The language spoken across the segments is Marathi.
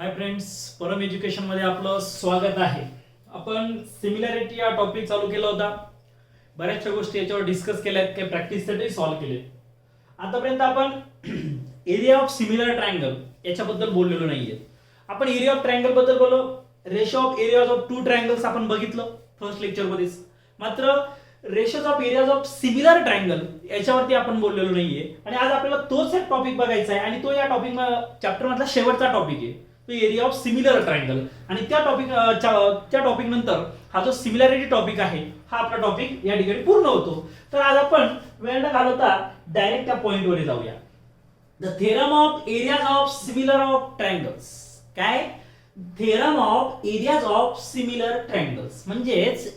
हाय फ्रेंड्स, परम एज्युकेशन मध्ये आपलं स्वागत आहे. आपण सिमिलॅरिटी या टॉपिक चालू केला होता. बऱ्याचशा गोष्टी याच्यावर डिस्कस केल्यात, काही प्रॅक्टिससाठी सॉल्व्ह केले. आतापर्यंत आपण एरिया ऑफ सिमिलर ट्रायंगल याच्याबद्दल बोललेलो नाहीये. आपण एरिया ऑफ ट्रायंगल बद्दल बोललो, ratio of areas of two triangles आपण बघितलं फर्स्ट लेक्चर मध्येच. मात्र ratios of areas of similar triangle याच्यावरती आपण बोललेलो नाहीये. आणि आज आपल्याला तोच एक टॉपिक बघायचा आहे आणि तो या टॉपिक चॅप्टर मधला शेवटचा टॉपिक आहे, तो एरिया ऑफ सिमिलर ट्रायंगल. आणि त्या टॉपिक नंतर हा जो सिमिलॅरिटी टॉपिक आहे हा आपला टॉपिक या ठिकाणी पूर्ण होतो. तर आज आपण वेळ न घालवता डायरेक्ट त्या पॉइंट वर जाऊया. The theorem of areas of similar of triangles. काय? Theorem of areas of similar triangles म्हणजेच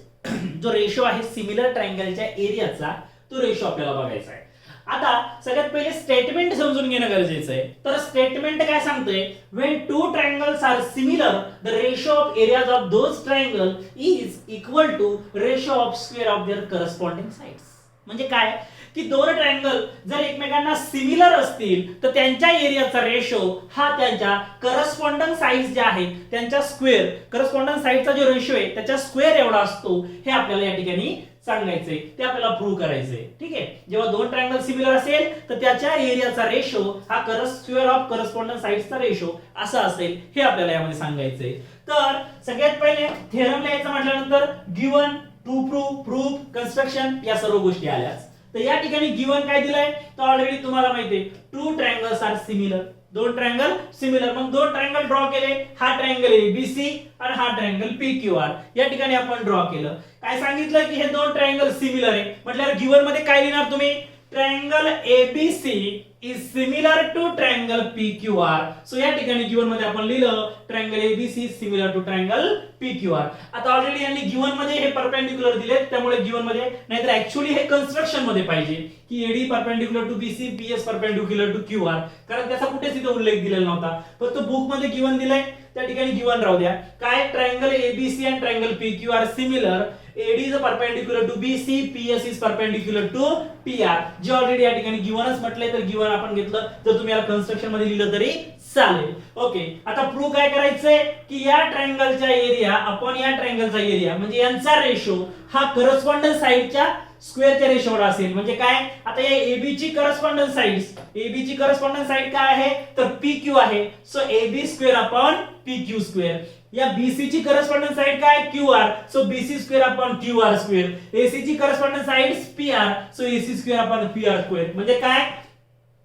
जो रेशो आहे सिमिलर ट्रायंगलच्या एरियाचा, तो रेशो आपल्याला बघायचा आहे. आता सगळ्यात पहिले स्टेटमेंट समजून घेणं गरजेचं आहे. तर स्टेटमेंट काय सांगतोय? When two triangles are similar the ratio of areas of those triangle is equal to ratio of square of their corresponding sides. म्हणजे काय की दोन ट्रायंगल जर एकमेकांना सिमिलर असतील तर त्यांच्या एरियाचा रेशो हा त्यांच्या करस्पॉन्डंट साइड्स ज्या आहेत त्यांच्या स्क्वेअर, करस्पॉन्डंट साइडचा जो रेशो आहे त्याच्या स्क्वेअर एवढा असतो. हे आपल्याला या ठिकाणी सांगायचंय, ते आपल्याला प्रूव्ह करायचंय. ठीक आहे. जेव्हा दोन ट्रायंगल सिमिलर असेल तर त्याच्या एरियाचा रेशो हा स्क्वेअर ऑफ करस्पॉन्डंट साइड्सचा रेशो असा असेल, हे आपल्याला यामध्ये सांगायचंय. तर सगळ्यात पहिले थेरम लिहायचं म्हटल्यानंतर given, to prove, proof, construction या सर्व गोष्टी आल्याच. तर या ठिकाणी गिवन काय दिलंय तर ऑलरेडी तुम्हाला माहिती आहे, टू ट्रायंगल्स आर सिमिलर. दोन ट्रायंगल सिमिलर. मग दोन ट्रायंगल ड्रॉ केले. हा ट्रायंगल एबीसी आणि हा ट्रायंगल पीक्यूआर. या ठिकाणी आपण ड्रॉ केलं. काय सांगितलं की हे दोन ट्रायंगल सिमिलर आहे म्हटल्यावर गिवन मध्ये काय लिहिणार तुम्ही? Triangle ABC is similar to triangle PQR. So या ठिकाणी गिवन मध्ये आपण लिहिलं triangle ABC similar to triangle PQR. आता ऑलरेडी यांनी गिवन मध्ये हे परपेंडिक्युलर दिले, त्यामुळे गिवन मध्ये, नाहीतर ऍक्च्युअली हे कन्स्ट्रक्शन मध्ये पाहिजे की AD perpendicular to BC, PS perpendicular to QR, कारण त्याचा कुठेच इथे उल्लेख दिलेला नव्हता. फक्त बुक मध्ये गिवन दिलंय, त्या ठिकाणी गिवन राहू द्या. काय? Triangle ABC and triangle PQR similar. AD is perpendicular to BC, PS is perpendicular to PR. जे ऑलरेडी या ठिकाणी गिवनच म्हटलंय तर गिवन आपण घेतलं, तर तुम्ही याला कन्स्ट्रक्शन मध्ये लिहिलं तरी चालेल. ओके. आता प्रूव्ह काय करायचंय की या ट्रायंगलचा एरिया आपण या ट्रायंगलचा एरिया म्हणजे यांचा रेशो हा करस्पॉन्डंट साइडच्या स्क्वेअरच्या रेशोवर असेल. म्हणजे काय? आता या AB ची करस्पॉन्डंट साइड्स, AB ची करस्पॉन्डंट साइड काय आहे तर PQ आहे. So AB square upon PQ square. या BC ची करस्पॉन्डंट साइड काय? QR. So BC square upon QR square. AC ची correspondent side PR. So AC square upon PR square. म्हणजे काय?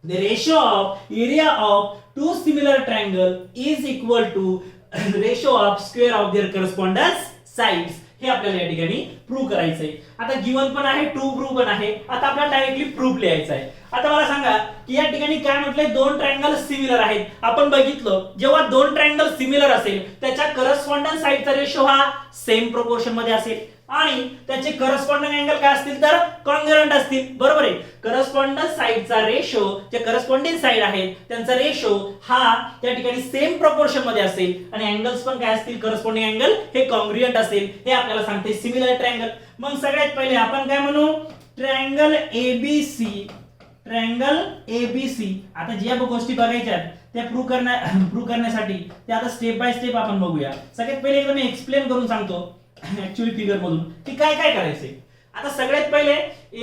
The ratio of area of two similar triangle is equal to ratio of square of their corresponding sides. हे आपल्याला या ठिकाणी प्रूव्ह करायचंय. आता गिवन पण आहे, टू प्रूव्ह पण आहे. आता आपल्याला डायरेक्टली प्रूफ लिहायचं आहे. आता मला सांगा की या ठिकाणी काय म्हटलंय? दोन ट्रायंगल सिमिलर आहेत. आपण बघितलं जेव्हा दोन ट्रायंगल सिमिलर असेल त्याच्या करस्पॉन्डंट साइडचा रेशो हा सेम प्रोपोर्शन मध्ये असेल आणि त्याचे करस्पॉन्डिंग अँगल काय असतील तर कॉन्ग्रुएंट असतील. बरोबर आहे. करस्पॉन्डंट साइडचा रेशो, जे करस्पॉन्डिंग साइड आहेत त्यांचा रेशो हा त्या ठिकाणी सेम प्रोपोर्शन मध्ये असेल आणि अँगल्स पण काय असतील? करस्पॉन्डिंग अँगल हे कॉन्ग्रुएंट असेल. हे आपल्याला सांगते सिमिलर ट्रायंगल. मग सगळ्यात पहिले आपण काय म्हणू? Triangle ABC. Triangle ABC. आता ज्या गोष्टी बघायच्या त्या प्रूव्ह करण्यासाठी ते आता स्टेप बाय स्टेप आपण बघूया. सगळ्यात पहिले एकदा मी एक्सप्लेन करून सांगतो ऍक्च्युअली फिगर मधून की काय काय करायचंय. आता सगळ्यात पहिले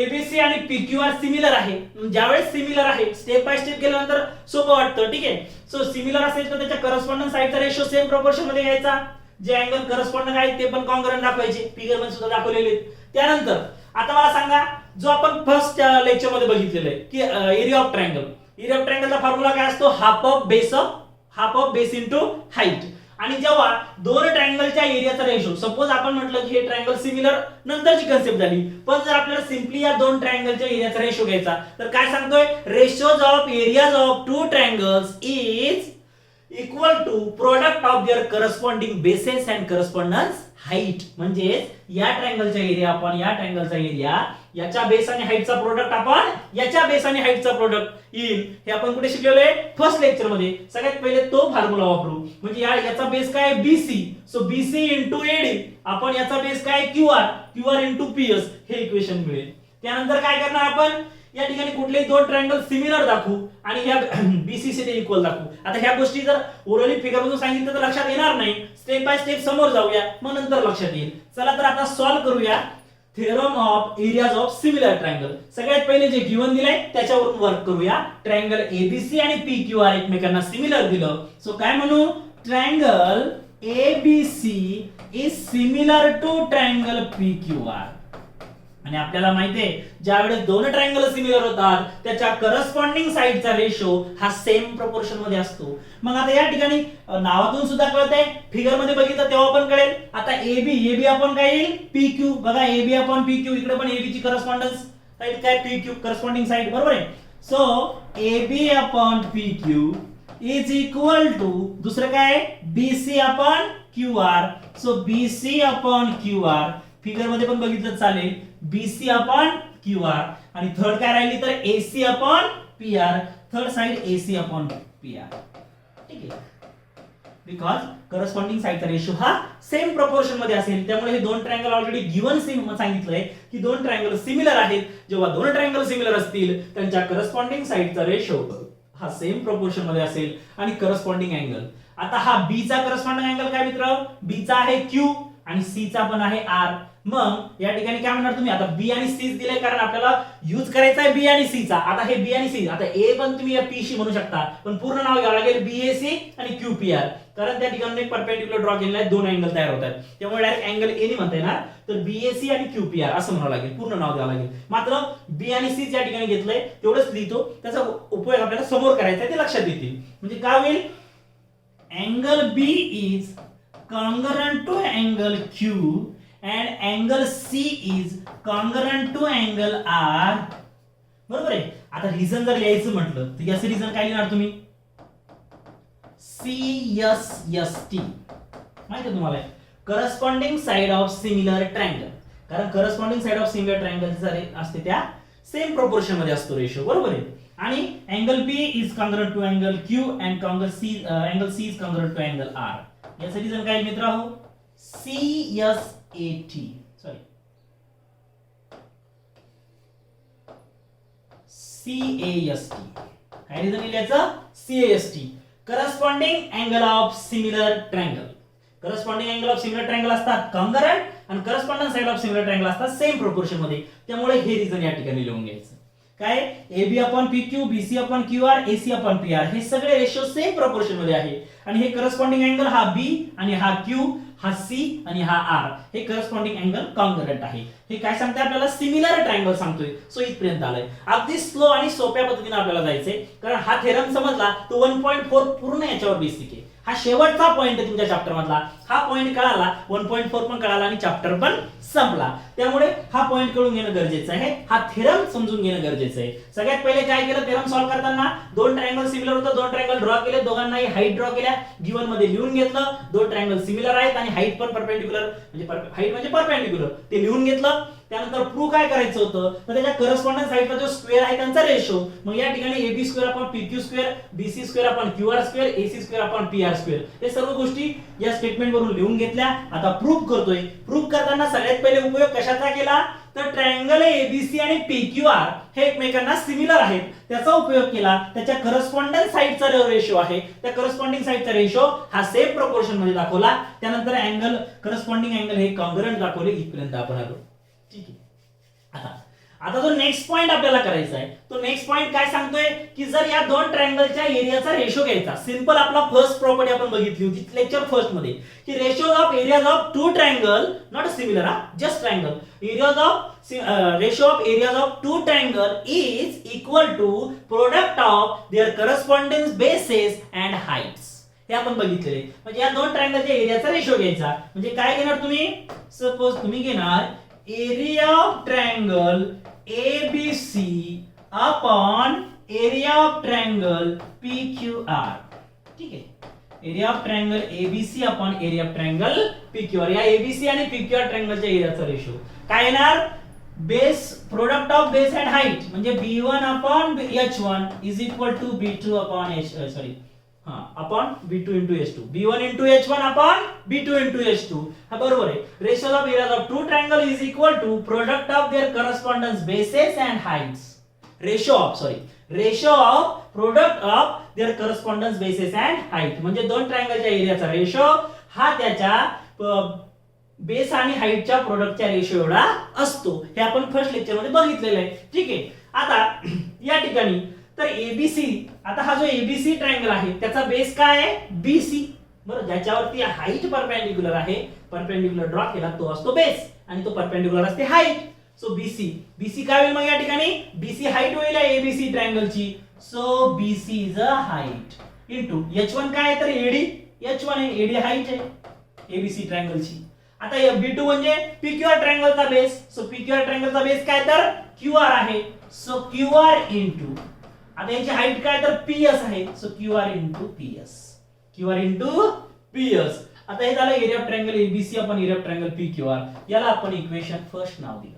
एबीसी आणि पीक्यूआर सिमिलर आहे. ज्यावेळेस सिमिलर आहे स्टेप बाय स्टेप केल्यानंतर सोपं वाटतं. ठीक आहे. सो सिमिलर असेल तर त्याच्या करस्पॉन्डंट साइडचा रेशो सेम प्रोपोर्शन मध्ये घ्यायचा. जे अँगल करस्पॉन्डिंग आहेत ते पण कॉन्ग्रुएंट दाखवायचे. फिगर मध्ये सुद्धा दाखवलेले. त्यानंतर आता मला सांगा, जो आपण फर्स्ट लेक्चर मध्ये बघितलेलं आहे की area of triangle. Area of ट्रायंगलचा फॉर्म्युला काय असतो? Half of base into height. आणि जेव्हा दोन ट्रायंगलच्या एरियाचा रेशो, सपोज आपण म्हटलं की हे ट्रायंगल सिमिलर नंतरची कन्सेप्ट झाली, पण जर आपल्याला सिम्पली या दोन ट्रायंगलच्या एरियाचा रेशो घ्यायचा तर काय सांगतोय? Ratios of areas of two triangles is equal to product of their corresponding bases and correspondence height. म्हणजे या ट्रायंगलचा एरिया आपण या ट्रायंगलचा एरिया याच्या बेस आणि हाईटचा प्रोडक्ट आपण याच्या बेस आणि हाईटचा प्रोडक्ट येईल. हे आपण कुठे शिकलेलो आहे? फर्स्ट लेक्चर मध्ये. सगळ्यात पहिले तो फॉर्म्युला वापरू. म्हणजे याचा बेस काय? BC. So BC into AD. आपण याचा बेस काय? QR. QR into PS. हे इक्वेशन मिळेल. त्यानंतर काय करणार आपण? या ठिकाणी कुठलेही दोन ट्रायंगल सिमिलर दाखवू आणि ह्या बीसीसी ते इक्वल दाखवू. आता ह्या गोष्टी जर ओरली फिगर मधून सांगितलं तर लक्षात येणार नाही. स्टेप बाय स्टेप समोर जाऊया, मग नंतर लक्षात येईल. चला तर आता सॉल्व्ह करूया theorem of areas of similar triangle. सगळ्यात पहिले जे गिवन दिलंय त्याच्यावरून वर्क करूया. ट्रायंगल एबीसी आणि पीक्यूआर एकमेकांना सिमिलर दिलं, सो काय म्हणू, triangle ABC is similar to triangle PQR. आणि आपल्याला माहितीये ज्यावेळेस दोन ट्रायंगल सिमिलर होतात त्याच्या करस्पॉन्डिंग साइडचा रेशो हा सेम प्रोपोर्शन मध्ये असतो. मग आता या ठिकाणी नावातून सुद्धा कळतंय, फिगर मध्ये बघितलं तेव्हा पण कळेल. आता एबी आपण काय येईल, पीक्यू. बघा एबी अपॉन पीक्यू, इकडे पण एबी ची करस्पॉन्डन्स साइड काय, पीक्यू करस्पॉन्डिंग साइड, बरोबर आहे. So AB upon PQ is equal to दुसरं काय, BC upon QR. So BC upon QR, figure मध्ये पण बघितलं चालेल, बीसी अपॉन क्यूआर. आणि थर्ड काय राहिली तर AC upon PR, third side AC upon PR. ठीक आहे, बिकॉज करस्पॉन्डिंग साइडचा रेशो हा सेम प्रोपोर्शन मध्ये असेल. त्यामुळे हे दोन ट्रायंगल ऑलरेडी गिवन सांगितलंय की दोन ट्रायंगल सिमिलर आहेत. जेव्हा दोन ट्रायंगल सिमिलर असतील त्यांच्या करस्पॉन्डिंग साइडचा रेशो हा सेम प्रोपोर्शन मध्ये असेल. आणि करस्पॉन्डिंग अँगल, आता हा बी चा करस्पॉन्डिंग अँगल काय मित्र, बी चा आहे क्यू आणि सी चा पण आहे आर. मग या ठिकाणी काय म्हणणार तुम्ही, आता बी आणि सी दिले कारण आपल्याला यूज करायचा आहे बी आणि सी चा. आता हे बी आणि सी, आता ए पण तुम्ही पी शी म्हणू शकता, पण पूर्ण नाव घ्यावं लागेल बीएसी आणि क्यूपीआर, कारण त्या ठिकाणी एक परपेंडिक्युलर ड्रॉ केलेला आहे, दोन अँगल तयार होतात. त्यामुळे डायरेक्ट अँगल ए नाही म्हणता येणार, तर बीएसी आणि क्यूपीआर असं म्हणावं लागेल, पूर्ण नाव द्यावं लागेल. मात्र बी आणि सी या ठिकाणी घेतलंय तेवढंच लिहितो, त्याचा उपयोग आपल्याला समोर करायचा आहे, ते लक्षात येतील. म्हणजे काय होईल, angle B is congruent to angle Q and angle C is congruent to angle R. बरोबर आहे. आता रिझन जर लिहायचं म्हटलं तर याचं रिझन काय लिहिणार तुम्ही, CSST माहिती आहे तुम्हाला, corresponding side of similar triangle. कारण corresponding side of similar triangle असते त्या सेम प्रोपोर्शन मध्ये असतो रेशो, बरोबर आहे. आणि angle B is congruent to angle Q and angle C is congruent to angle R. याचं रिझन काय मित्र हो, CSAT, सॉरी CAST. काय रिझन लिहायचं, CAST, corresponding angle of similar triangle. Corresponding angle of similar triangle असतात कॉन्ग्रुएंट आणि corresponding side of similar triangle असतात सेम प्रोपोर्शन मध्ये. त्यामुळे हे रिझन या ठिकाणी लिहून घ्यायचं. काय, AB upon PQ, BC upon QR, AC upon PR, हे सगळे रेशो सेम प्रोपोर्शन मध्ये आहे. आणि हे करस्पॉन्डिंग अँगल हा B आणि हा Q, हा C आणि हा R, हे करस्पॉन्डिंग अँगल कॉन्ग्रुएंट आहे. हे काय सांगते आपल्याला, सिमिलर ट्रायंगल सांगतोय. सो इथपर्यंत आलंय. अगदी स्लो आणि सोप्या पद्धतीने आपल्याला जायचंय, कारण हा थेरम समजला तो 1.4 पूर्ण याच्यावर बेसिक आहे. हा शेवटचा पॉइंट आहे तुमच्या चॅप्टर मधला. हा पॉइंट कळाला, 1.4 पण कळाला आणि चॅप्टर पण संपला. त्यामुळे हा पॉइंट कळून घेणं गरजेचं आहे, हा थेरम समजून घेणं गरजेचं आहे. सगळ्यात पहिले काय केलं, थेरम सॉल्व्ह करताना दोन ट्रायंगल सिमिलर होतं, दोन ट्रायंगल ड्रॉ केले, दोघांनाही हाईट ड्रॉ केल्या, गिवन मध्ये लिहून घेतलं. दोन ट्रायंगल सिमिलर आहेत आणि हाईट पण परपेंडिक्युलर, म्हणजे हाईट म्हणजे परपेंडिक्युलर, ते लिहून घेतलं. त्यानंतर प्रूव्ह काय करायचं होतं, तर त्याच्या करस्पॉन्डन्स साइडचा जो स्क्वेअर आहे त्यांचा रेशो. मग या ठिकाणी AB square upon PQ square, BC square upon QR square, AC square upon PR square, हे सर्व गोष्टी या स्टेटमेंट वरून लिहून घेतल्या. आता प्रूव्ह करतोय. प्रूव्ह करताना सगळ्यात पहिले उपयोग कशाचा केला, तर ट्रायंगल ABC आणि PQR हे एकमेकांना सिमिलर आहेत त्याचा उपयोग केला. त्याच्या करस्पॉन्डन्स साइडचा रेशो आहे, त्या करस्पॉन्डिंग साइडचा रेशो हा सेम प्रोपोर्शन मध्ये दाखवला. त्यानंतर अँगल, करस्पॉन्डिंग अँगल हे कॉन्ग्रुएंट दाखवले. इथपर्यंत आपण आलो, ठीक आहे. आता जो नेक्स्ट पॉइंट आपल्याला करायचा आहे, तो नेक्स्ट पॉइंट काय सांगतोय की जर या दोन ट्रायंगलच्या एरियाचा रेशो घ्यायचा. सिंपल आपला फर्स्ट प्रॉपर्टी आपण बघितली होती लेक्चर फर्स्ट मध्ये, की ratio of areas of two triangle, not similar, just triangle, areas of ratio of areas of two triangle is equal to product of their corresponding bases and heights. हे आपण बघितलेले. म्हणजे या दोन ट्रायंगलच्या एरियाचा रेशो घ्यायचा. म्हणजे काय घेणार तुम्ही, सपोज तुम्ही घेणार area of triangle ABC upon area of triangle PQR. ठीक आहे, area of triangle ABC upon area of triangle PQR. या ABC आणि PQR ट्रायंगलच्या एरियाचा रेशो काय येणार, base, product of base and height, म्हणजे B1 upon H1 is equal to B2 upon upon B2 into H2, B1 into H1 upon B2 into H2. हा बरोबर आहे. Ratio of areas of two triangle is equal to product of their correspondence bases and heights. Ratio of product of their correspondence basis and height. म्हणजे दोन ट्रायंगलच्या एरियाचा रेशो हा त्याच्या बेस आणि हाईटच्या प्रोडक्टच्या रेशो एवढा असतो. हे आपण फर्स्ट लेक्चर मध्ये बघितलेलं आहे. ठीक आहे. आता या ठिकाणी तर एबीसी, आता हा जो एबीसी ट्रायंगल आहे त्याचा बेस काय आहे? बीसी. बरं, ज्याच्यावरती हाईट परपेंडिक्युलर आहे, परपेंडिक्युलर ड्रॉ केला तो असतो बेस आणि तो परपेंडिक्युलर असते हाईट. सो बीसी काय होईल मग या ठिकाणी? बीसी हाईट होईल एबीसी ट्रायंगलची. So BC is a height into H1 काय आहे तर एडी. H1 आहे, एडी हाईट आहे एबीसी ट्रायंगलची. आता B2 म्हणजे PQR ट्रायंगलचा बेस. सो PQR ट्रायंगलचा बेस काय तर QR आहे. सो QR इनटू, आता याची हाईट काय तर PS आहे. So QR into PS. QR into PS. आता हे झालं एरिया ऑफ ट्रायंगल एबीसी आपण एरिया ऑफ ट्रायंगल PQR. याला आपण इक्वेशन फर्स्ट नाव दिलं.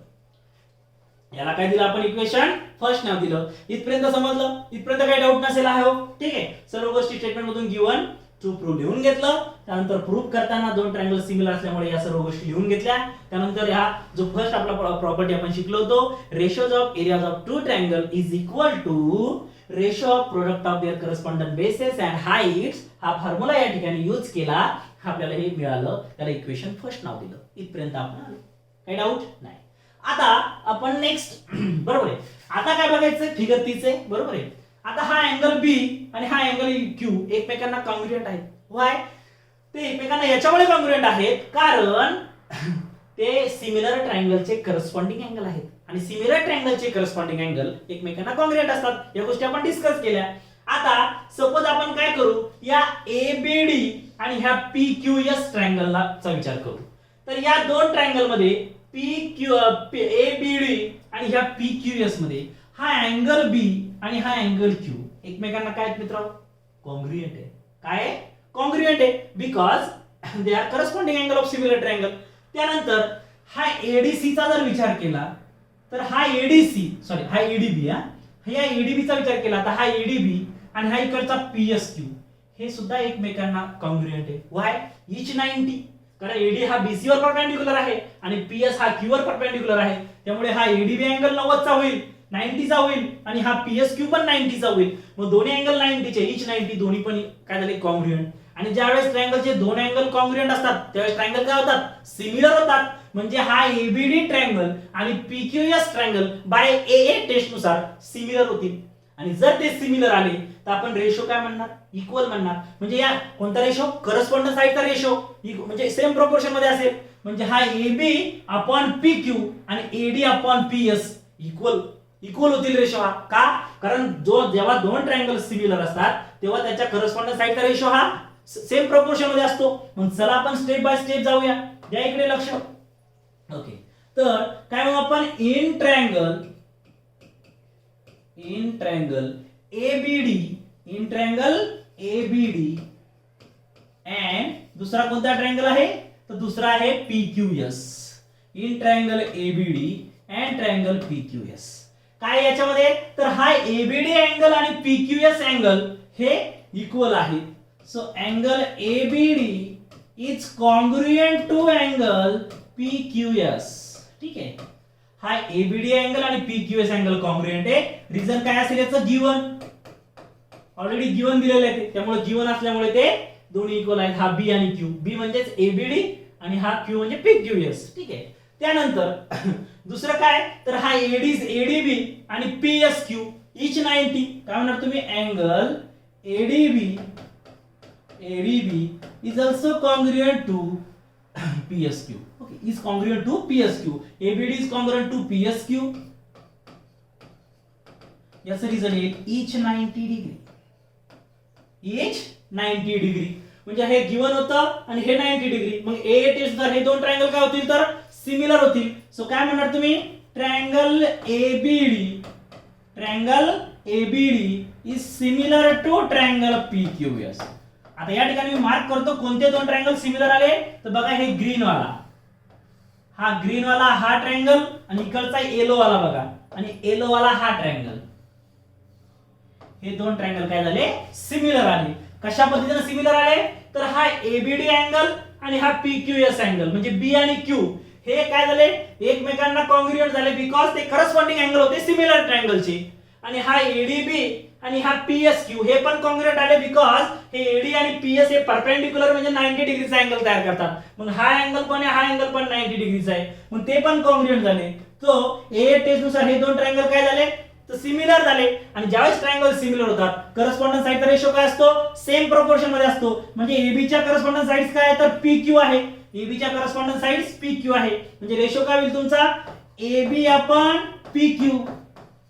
याला काय दिलं आपण? इक्वेशन फर्स्ट नाव दिलं. इथपर्यंत समजलं? इथपर्यंत काही डाऊट नसेल आहे हो. ठीक आहे. सर्व गोष्टी स्टेटमेंट मधून गिवन टू प्रूव्ह लिहून घेतलं. त्यानंतर प्रूव्ह करताना दोन ट्रायंगल सिमिलर असल्यामुळे या सर्व गोष्टी लिहून घेतल्या. त्यानंतर हा जो फर्स्ट आपला प्रॉपर्टी आपण शिकलो होतो, ratios of areas of two triangle is equal to ratio of product of their correspondent bases and heights. हा फॉर्म्युला या ठिकाणी यूज केला. आपल्याला हे मिळालं. त्याला इक्वेशन फर्स्ट नाव दिलं. इथपर्यंत आपण आलो. काही डाऊट नाही. आता आपण नेक्स्ट बरोबर आहे. आता काय बघायचं? फिगर 30 आहे. बरोबर आहे. आता हा अँगल बी आणि हा अँगल क्यू एकमेकांना कॉन्ग्रुएंट आहेत. व्हाय? ते एकमेकांना याच्यामुळे कॉन्ग्रुएंट आहेत कारण ते सिमिलर ट्रायंगलचे करस्पॉन्डिंग अँगल आहेत आणि सिमिलर ट्रायंगलचे करस्पॉन्डिंग अँगल एकमेकांना कॉन्ग्रुएंट असतात. या गोष्टी आपण डिस्कस केल्या. आता सपोज आपण काय करू, या एबीडी आणि ह्या पीक्यूएस ट्रायंगलला चा विचार करू. तर या दोन ट्रायंगल मध्ये एबीडी आणि ह्या पीक्यूएस मध्ये हा अँगल बी आणि हा अँगल क्यू एकमेकांना काय आहेत मित्र? कॉन्ग्रुएंट आहे. काय? कॉन्ग्रुएंट आहे because they are corresponding angle of similar triangle. त्यानंतर हा एडीसी चा जर विचार केला तर हा एडीसी हा एडीबी या एडीबी चा विचार केला तर हा एडीबी आणि हा इकडचा पीएसक्यू हे सुद्धा एकमेकांना कॉन्ग्रुएंट आहे. व्हाय? इच 90. कारण एडी हा बीसी वर परपेंडिक्युलर आहे आणि पीएस हा क्यू वर परपेंडिक्युलर आहे. त्यामुळे हा एडीबी अँगल 90 चा होईल, 90 चा होईल आणि हा पीएसक्यू पण 90 चा होईल. मग दोन्ही अँगल 90 चे, इच 90 दोन्ही पण काय झाले? कॉन्ग्रुएंट. आणि ज्यावेळेस ट्रायंगलचे दोन अँगल कॉन्ग्रुएंट असतात त्यावेळेस ट्रायंगल काय होतात? सिमिलर होतात. म्हणजे हा एबीडी ट्रायंगल आणि पीक्यूएस ट्रायंगल बाय एए टेस्ट नुसार सिमिलर होतील. आणि जर ते सिमिलर आले तर आपण रेशो काय म्हणणार? इक्वल म्हणणार. म्हणजे या कोणता रेशो? करस्पॉन्डन्स साइडचा रेशो म्हणजे सेम प्रोपोर्शन मध्ये असेल. म्हणजे हा एबी अपॉन पीक्यू आणि एडी अपॉन पीएस इक्वल होतील रेशो हा. का? कारण जेव्हा दोन ट्रायंगल सिमिलर असतात तेव्हा त्याच्या करस्पॉन्डन्स साइडचा रेशो हा सेम प्रोपोर्शन मध्ये असतो. मग चला आपण स्टेप बाय स्टेप जाऊया. द्या इकडे लक्ष. ओके. तर काय मग आपण इन ट्रायंगल एबीडी अँड दुसरा कोणता ट्रायंगल आहे? तर दुसरा आहे PQS. In triangle ABD and triangle PQS. काय याच्यामध्ये? तर हा एबीडी अँगल आणि पीक्यूएस अँगल हे इक्वल आहेत. So angle ABD is congruent to angle PQS. ठीक आहे. हा एबीडी अँगल आणि पीक्यूएस अँगल कॉन्ग्रुएंट आहे. रिझन काय असेल याचं? गिवन. ऑलरेडी गिवन दिलेलं आहे त्यामुळे गिवन असल्यामुळे ते दोन्ही इक्वल आहेत. हा बी आणि क्यू. बी म्हणजेच एबीडी आणि हा क्यू म्हणजे पीक्यूएस. ठीक आहे. त्यानंतर दुसरं काय? तर हा एडीबी आणि पीएसक्यू इच 90. काय म्हणणार तुम्ही? Angle ADB is also congruent to PSQ. Okay, is congruent to PSQ. ABD is congruent to PSQ. याचं रिझन येईल इच 90 डिग्री. इच 90 डिग्री म्हणजे हे गिवन होतं आणि हे 90 डिग्री. मग ए टेस्ट जर हे दोन ट्रायंगल काय होतील तर सिमिलर होतील. सो काय म्हणणार तुम्ही? Triangle ABD is similar to triangle PQS. आता या ठिकाणी मी मार्क करतो कोणते दोन ट्रायंगल सिमिलर आले. तर बघा हे ग्रीन वाला हा ट्रायंगल आणि इकडचा येलो वाला बघा आणि येलो वाला हा ट्रायंगल. हे दोन ट्रायंगल काय झाले? सिमिलर आले. कशा पद्धतीने सिमिलर आले? तर हा एबीडी अँगल आणि हा पीक्यूएस अँगल म्हणजे बी आणि क्यू हे काय झाले? एकमेकांना कॉन्ग्रुएंट झाले बिकॉज ते करस्पॉन्डिंग अँगल होते सिमिलर ट्रायंगलचे. आणि हा एडीबी आणि हा पीएसक्यू हे पण कॉन्ग्रुएंट आले बिकॉज हे एडी आणि पीएस हे परपेंडिक्युलर म्हणजे 90 डिग्रीचा अँगल तयार करतात. मग हा अँगल पण आहे, हा अँगल पण 90 डिग्रीचा आहे, मग ते पण कॉन्ग्रुएंट झाले. तो ए टेस्ट नुसार हे दोन ट्रायंगल काय झाले तर सिमिलर झाले. आणि ज्यावेळेस ट्रायंगल सिमिलर होतात करस्पॉन्डन्स साइडचा रेशो काय असतो सेम प्रोपोर्शन मध्ये असतो. म्हणजे एबी च्या करस्पॉन्डन्स साइड्स काय आहे तर पीक्यू आहे. एबी च्या करस्पॉन्डन्स साइड्स पीक्यू आहे. म्हणजे रेशो काय होईल तुमचा AB upon PQ,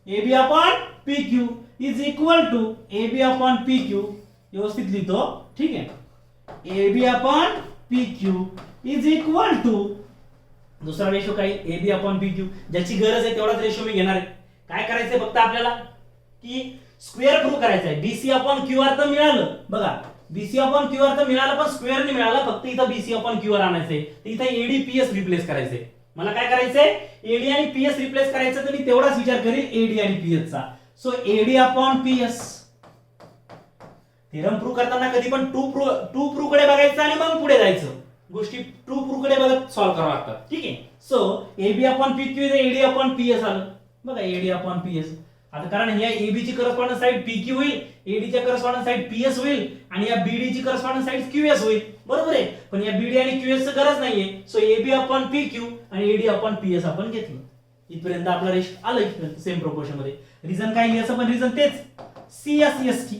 AB upon PQ is equal to AB upon PQ. व्यवस्थित लिहितो, ठीक आहे. AB upon PQ is equal to दुसरा रेशो काय एबी अपॉन पीक्यू. ज्याची गरज आहे तेवढाच रेशो मी घेणार आहे. काय करायचंय फक्त आपल्याला की स्क्वेअर प्रूव्ह करायचा आहे. बीसी अपॉन क्यूआर तर मिळालं बघा, बीसी अपॉन क्यूआर तर मिळालं पण स्क्वेअर नाही मिळालं. फक्त इथं बीसी अपॉन क्यूआर आणायचंय, इथं एडी पीएस रिप्लेस करायचंय. मला काय करायचंय एडी आणि पीएस रिप्लेस करायचं तर मी तेवढाच विचार करेल एडी आणि पीएस चा. So AD upon PS. Theorem prove करताना कधी पण टू प्रूव्ह कडे बघायचं आणि मग पुढे जायचं. गोष्टी टू प्रूव्ह कडे बघत सॉल्व्ह करावं लागतात, ठीक आहे. So AB upon PQ is AD upon PS आलं बघा, एडी अपॉन पीएस. आता कारण या एबी ची करस्पॉन्डन्स साइड पीक्यू होईल, एडी च्या करस्पॉन्डन्स साइड पीएस होईल आणि या बीडी ची करस्पॉन्डन्स साइड क्यूएस होईल, बरोबर आहे. पण या बीडी आणि क्यूएस ची गरज नाहीये. सो एबी अपॉन पीक्यू आणि एडी अपॉन पीएस आपण घेतलं. इथपर्यंत आपला रेशो आलं इथपर्यंत सेम प्रोपोर्शन मध्ये. रिझन काय लिहायचं पण रिझन तेच CSST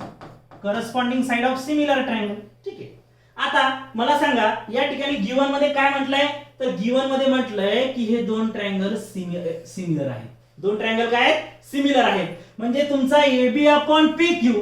corresponding side of similar triangle, ठीक आहे. आता मला सांगा या ठिकाणी गिवन मध्ये काय म्हटलंय तर गिवन मध्ये म्हटलंय की हे दोन ट्रायंगल सिमिलर आहेत. दोन ट्रायंगल काय आहेत सिमिलर आहेत. म्हणजे तुमचा AB upon PQ,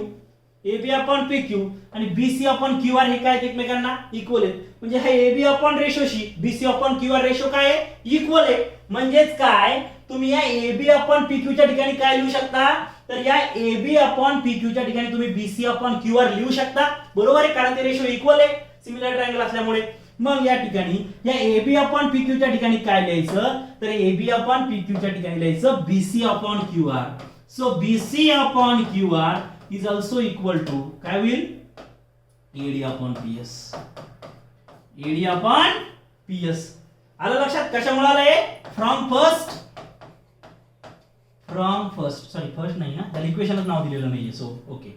AB upon PQ आणि बीसी अपॉन क्यूआर हे काय एकमेकांना इक्वल आहेत. म्हणजे हा एबी अपॉन रेशोशी बीसी अपॉन क्यूआर रेशो काय आहे इक्वल आहे. म्हणजेच काय तुम्ही या एबी अपॉन पीक्यू च्या ठिकाणी काय लिहू शकता तर या एबी अपॉन पीक्यू च्या ठिकाणी तुम्ही बीसी अपॉन क्यूआर लिहू शकता, बरोबर आहे. कारण ते रेशो इक्वल आहे सिमिलर ट्रायंगल असल्यामुळे. मग या ठिकाणी या एबी अपॉन पीक्यू च्या ठिकाणी काय लिहायचं तर एबी अपॉन पीक्यू च्या ठिकाणी लिहायचं BC upon QR. So BC upon QR is also equal to काय होईल AD upon PS, AD upon PS. आलं लक्षात कशामुळे आलंय फ्रॉम फर्स्ट सॉरी फर्स्ट नाही ना त्याला इक्वेशनच नाव दिलेलं नाहीये. सो ओके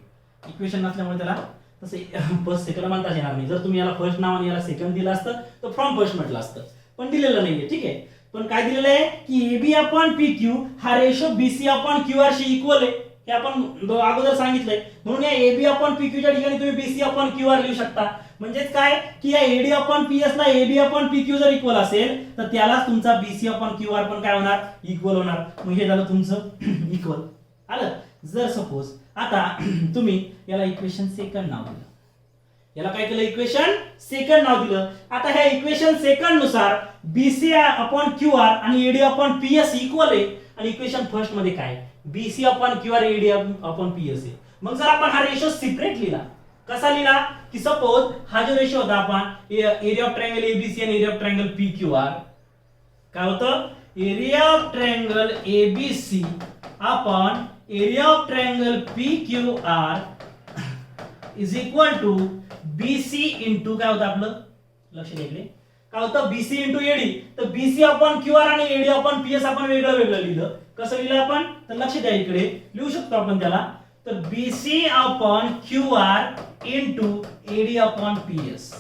इक्वेशन नसल्यामुळे त्याला तसे फर्स्ट सेकंड म्हणताच येणार नाही. जर तुम्ही याला फर्स्ट नाव आणि याला सेकंड दिलं असतं तर फ्रॉम फर्स्ट म्हटलं असतं, पण दिलेलं नाहीये, ठीक आहे. पण काय दिलेलं आहे की एबी अपॉन पीक्यू हा रेशो बीसी अपॉन क्यूआर शी इक्वल आहे. हे आपण अगोदर सांगितलंय. म्हणून या एबी अपॉन पीक्यू च्या ठिकाणी तुम्ही बीसी अपॉन क्यूआर लिहू शकता. म्हणजेच काय की या एडी अपॉन पीएस ला एबी अपॉन पीक्यू जर इक्वल असेल तर त्यालाच तुमचा बीसी अपॉन क्यूआर पण काय होणार इक्वल होणार. मग हे झालं तुमचं इक्वल. आलं. जर सपोज आता तुम्ही याला इक्वेशन सेकंड नाव दिलं, याला काय केलं इक्वेशन सेकंड नाव दिलं. आता ह्या इक्वेशन सेकंड नुसार बीसी अपॉन क्यूआर आणि एडी अपॉन पीएस इक्वल आहे. आणि इक्वेशन फर्स्ट मध्ये काय BC upon QR AD upon PS आहे. मग जर आपण हा रेशो सेपरेट लिहिला कसा लिहिला की सपोज हा जो रेशो होता आपण एरिया ऑफ ट्रायंगल एबीसी आणि एरिया ऑफ ट्रायंगल पीक्यूआर काय होतं area of triangle ABC upon area of triangle PQR is equal to BC into काय होतं आपलं लक्ष द्या इकडे काय होतं बीसी इंटू एडी. तर बीसी अपॉन क्यूआर आणि एडी अपॉन पीएस आपण वेगळं वेगळं लिहिलं. कसं लिहिलं आपण तर लक्ष द्या इकडे लिहू शकतो आपण त्याला. तर BC upon QR into AD upon PS,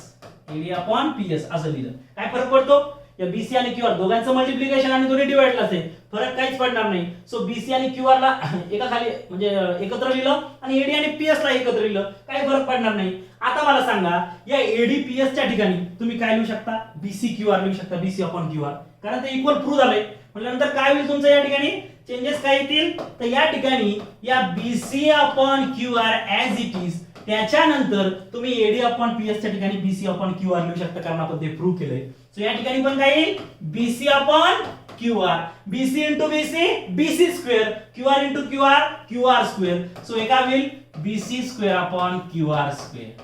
AD upon PS असं लिहिलं. काय फरक पडतो या बीसी आणि क्यूआर दोघांचं मल्टिप्लिकेशन आणि दोन्ही डिवाइडला असेल फरक काहीच पडणार नाही. सो बीसी आणि क्यूआर ला एका खाली म्हणजे एकत्र लिहिलं आणि एडी आणि पीएस ला एकत्र लिहिलं काही फरक पडणार नाही. आता मला सांगा या एडी पीएस च्या ठिकाणी तुम्ही काय लिहू शकता बीसी क्यूआर लिहू शकता बीसी अपॉन क्यूआर कारण ते इक्वल प्रूव्ह झालंय. म्हटल्यानंतर काय होईल तुमचं या ठिकाणी चेंजेस काय येतील तर या ठिकाणी या BC upon QR as it is त्याच्यानंतर तुम्ही एडी अपॉन पीएस च्या ठिकाणी बीसी अपॉन क्यूआर लिहू शकता कारण आपण ते प्रूव्ह केलंय. सो या ठिकाणी पण काय येईल BC upon QR, BC into BC BC square, QR into QR QR square. So हे काय होईल BC square upon QR square,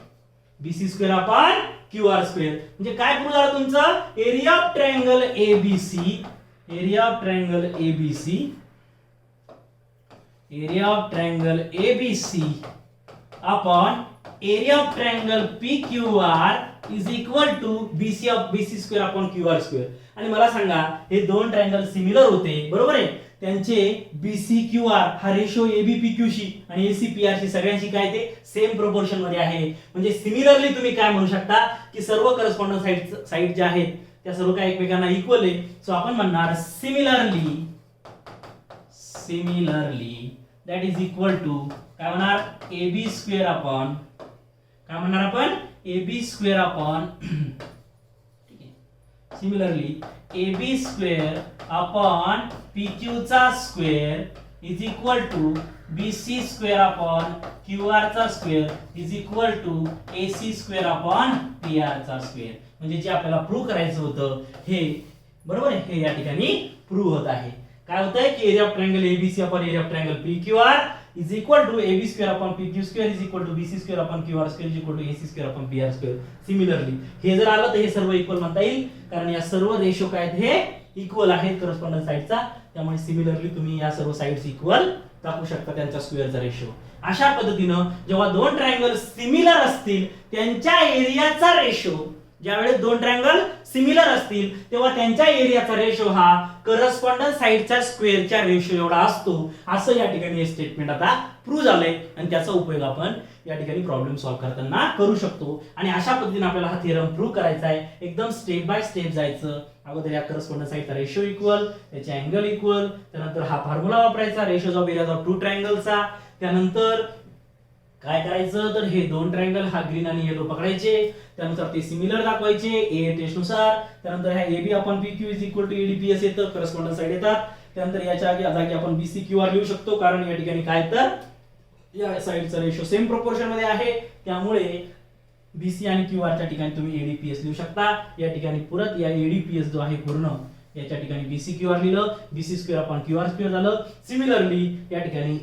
BC square upon QR square. म्हणजे काय प्रूव्ह झालं तुमचं area of triangle ABC, area of triangle ABC, area of triangle ABC upon area of triangle PQR is equal to BC square upon QR square. आणि मला सांगा हे दोन ट्रायंगल सिमिलर होते बरोबर आहे. त्यांचे BCQR हा रेशो ABPQ शी आणि ACPR शी सगळ्यांशी काय ते सेम प्रोपोर्शन मध्ये आहे. म्हणजे सिमिलरली तुम्ही काय म्हणू शकता की सर्व करस्पॉन्डन्स साइड ज्या आहेत त्या सर्व काय एकमेकांना इक्वल आहे. सो आपण म्हणणार similarly that is equal to काय म्हणणार AB स्क्वेअर अपॉन काय म्हणणार आपण AB स्क्वेअर अपॉन ठीक आहे similarly AB square upon PQ चा square is equal to BC square upon QR चा square is equal to AC square upon PR चा स्क्वेअर. म्हणजे जे आपल्याला प्रूव्ह करायचं होतं हे बरोबर आहे हे या ठिकाणी प्रूव्ह होत आहे. काय होत आहे की area of triangle ABC upon area of triangle PQR is equal to AB square upon PQ square is equal to BC square upon QR square is equal to AC square upon PR square. Similarly हे जर आलं तर हे सर्व इक्वल म्हणता येईल कारण या सर्व रेशो काय आहेत हे इक्वल आहेत करस्पॉन्डन्स साइडचा. त्यामुळे सिमिलरली तुम्ही या सर्व साइड्स इक्वल दाखवू शकता त्यांचा स्क्वेअरचा रेशो. अशा पद्धतीनं जेव्हा दोन ट्रायंगल सिमिलर असतील त्यांच्या एरियाचा रेशो ज्यावेळेस दोन ट्रायंगल सिमिलर असतील तेव्हा त्यांच्या एरियाचा रेशो हा करस्पॉन्डन्स साइडच्या स्क्वेअरच्या रेशो एवढा असतो असं या ठिकाणी हे स्टेटमेंट आता प्रूव्ह झालंय आणि त्याचा उपयोग आपण या ठिकाणी प्रॉब्लेम सॉल्व्ह करताना करू शकतो. आणि अशा पद्धतीने आपल्याला हा थेरम प्रूव्ह करायचा आहे. एकदम स्टेप बाय स्टेप जायचं. अगोदर या करस्पॉन्डन्स साइडचा रेशो इक्वल त्याचे अँगल इक्वल त्यानंतर हा फॉर्म्युला वापरायचा ratios of areas of two ट्रायंगलचा. त्यानंतर काय करायचं तर हे दोन ट्रायंगल हा ग्रीन आणि येलो पकडायचे त्यानुसार ते सिमिलर दाखवायचे ए टेस्ट नुसार. त्यानंतर ह्या AB upon PQ is equal to ADPS येतं करस्पॉन्डन्स साइड येतात. त्यानंतर याच्या जागी आपण BCQR लिहू शकतो कारण या ठिकाणी काय तर या साइडचा रेशो सेम प्रोपोर्शन मध्ये आहे त्यामुळे BC आणि QR च्या ठिकाणी तुम्ही ADPS लिहू शकता. या ठिकाणी परत या ADPS जो आहे पूर्ण याच्या ठिकाणी BCQR लिहिलं BC square upon QR square झालं. सिमिलरली या ठिकाणी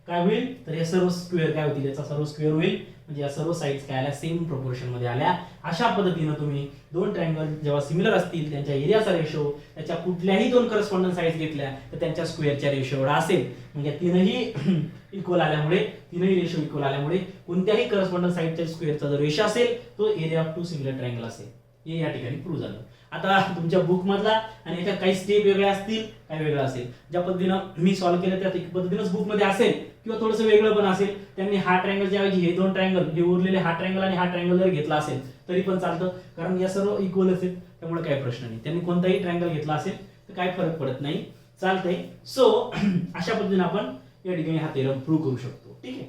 काय होईल तर हे सर्व स्क्वेअर काय होतील याचा सर्व स्क्वेअर होईल म्हणजे या सर्व साइड्स काय आल्या सेम प्रोपोर्शन मध्ये आल्या. अशा पद्धतीने तुम्ही दोन ट्रायंगल जेव्हा सिमिलर असतील त्यांच्या एरियाचा रेशो त्याच्या कुठल्याही दोन करस्पॉन्डन्स साइड्स घेतल्या तर त्यांच्या स्क्वेअरच्या रेशो एवढा असेल. म्हणजे तीनही इक्वल आल्यामुळे तीनही रेशो इक्वल आल्यामुळे कोणत्याही करस्पॉन्डन्स साइडच्या स्क्वेअरचा जो रेशो असेल तो area of two similar triangle असेल. हे या ठिकाणी प्रूव्ह झालं. आता तुमच्या बुक मधला आणि याच्यात काही स्टेप वेगळ्या असतील काही वेगळं असेल. ज्या पद्धतीनं मी सॉल्व्ह केलं त्या पद्धतीनंच बुक मध्ये असेल किंवा थोडंसं वेगळं पण असेल. त्यांनी हा ट्रायंगलच्या ऐवजी हे दोन ट्रायंगल हे उरलेले हा ट्रायंगल आणि हा ट्रायंगल जर घेतला असेल तरी पण चालतं कारण या सर्व इक्वल असेल त्यामुळे काही प्रश्न नाही. त्यांनी कोणताही ट्रायंगल घेतला असेल तर काही फरक पडत नाही चालतंय. सो अशा पद्धतीने आपण या ठिकाणी हा थेरम प्रूव्ह करू शकतो. ठीक आहे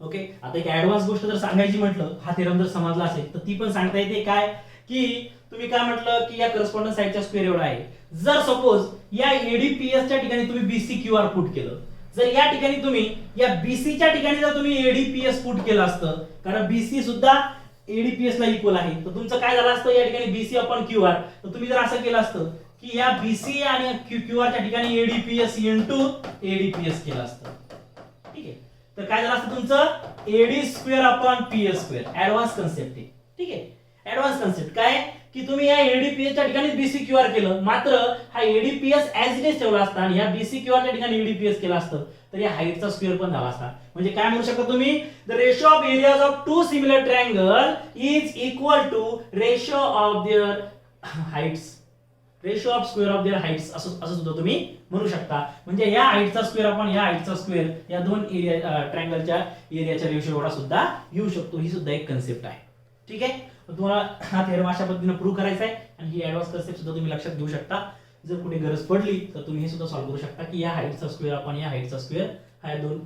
ओके. आता एक ऍडव्हान्स गोष्ट जर सांगायची म्हटलं हा थेरम जर समजला असेल तर ती पण सांगता येते काय की तुम्ही काय म्हटलं की या करस्पॉन्डन्स साइडच्या स्क्वेअर एवढा आहे. जर सपोज या ADPS च्या ठिकाणी तुम्ही BCQR पुट केलं जर या ठिकाणी तुम्ही या BC च्या ठिकाणी जर तुम्ही ADPS पुट केलं असतं कारण BC सुद्धा ADPS ला इक्वल आहे तर तुमचं काय झालं असतं या ठिकाणी BC अपॉन QR तर तुम्ही जर असं केलं असतं की या BC आणि QR च्या ठिकाणी ADPS इंटू ADPS केलं असतं. ठीक आहे तर काय झालं असतं तुमचं AD square upon PS square advance concept आहे. ठीक आहे ऍडव्हान्स कन्सेप्ट काय की तुम्ही या ADPS च्या ठिकाणी BCQR केलं मात्र हा ADPS ऍज इट इज ठेवला असता आणि या BCQR च्या ठिकाणी ADPS केला असतं तर या हाईटचा स्क्वेअर पण झाला असता. म्हणजे काय म्हणू शकता तुम्ही the ratio of areas of two similar triangle is equal to ratio of their heights ratio of square of their heights असं सुद्धा तुम्ही म्हणू शकता. म्हणजे या हाईटचा स्क्वेअर आपण या हाईटचा स्क्वेअर या दोन एरिया ट्रायंगलच्या एरियाच्या रेशो एवढा सुद्धा घेऊ शकतो. ही सुद्धा एक कन्सेप्ट आहे. ठीक आहे तुम्हाला हा थेरम अशा पद्धतीने प्रूव्ह करायचा आहे आणि ही ऍडव्हान्स कन्सेप्ट सुद्धा तुम्ही लक्षात घेऊ शकता. जर कुठे गरज पडली तर तुम्ही हे सुद्धा सॉल्व्ह करू शकता की या हाईटचा स्क्वेअर आपण या हाईटचा स्क्वेअर हा दोन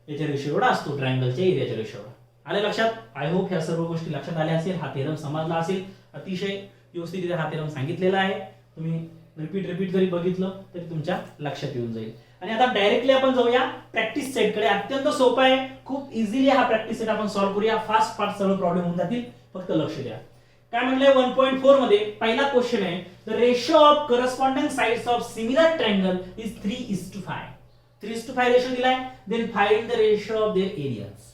याच्या रेशो एवढा असतो ट्रायंगलच्या एरियाच्या रेशो एवढा. आले लक्षात. आय होप ह्या सर्व गोष्टी लक्षात आल्या असेल. हा थेरम समजला असेल. अतिशय व्यवस्थित हा थेरम सांगितलेला आहे. तुम्ही रिपीट जरी बघितलं तरी तुमच्या लक्षात येऊन जाईल. आणि आता डायरेक्टली आपण जाऊया प्रॅक्टिस सेट कडे. अत्यंत सोपा आहे खूप इझिली हा प्रॅक्टिस सेट आपण सॉल्व्ह करूया. फास्ट सर्व प्रॉब्लेम होऊन जातील फक्त लक्ष द्या. काय म्हणलंय 1.4 मध्ये पहिला क्वेश्चन आहे the ratio of corresponding sides of similar triangle is 3:5. 3:5 ratio दिलाय. Then find the ratio of their areas.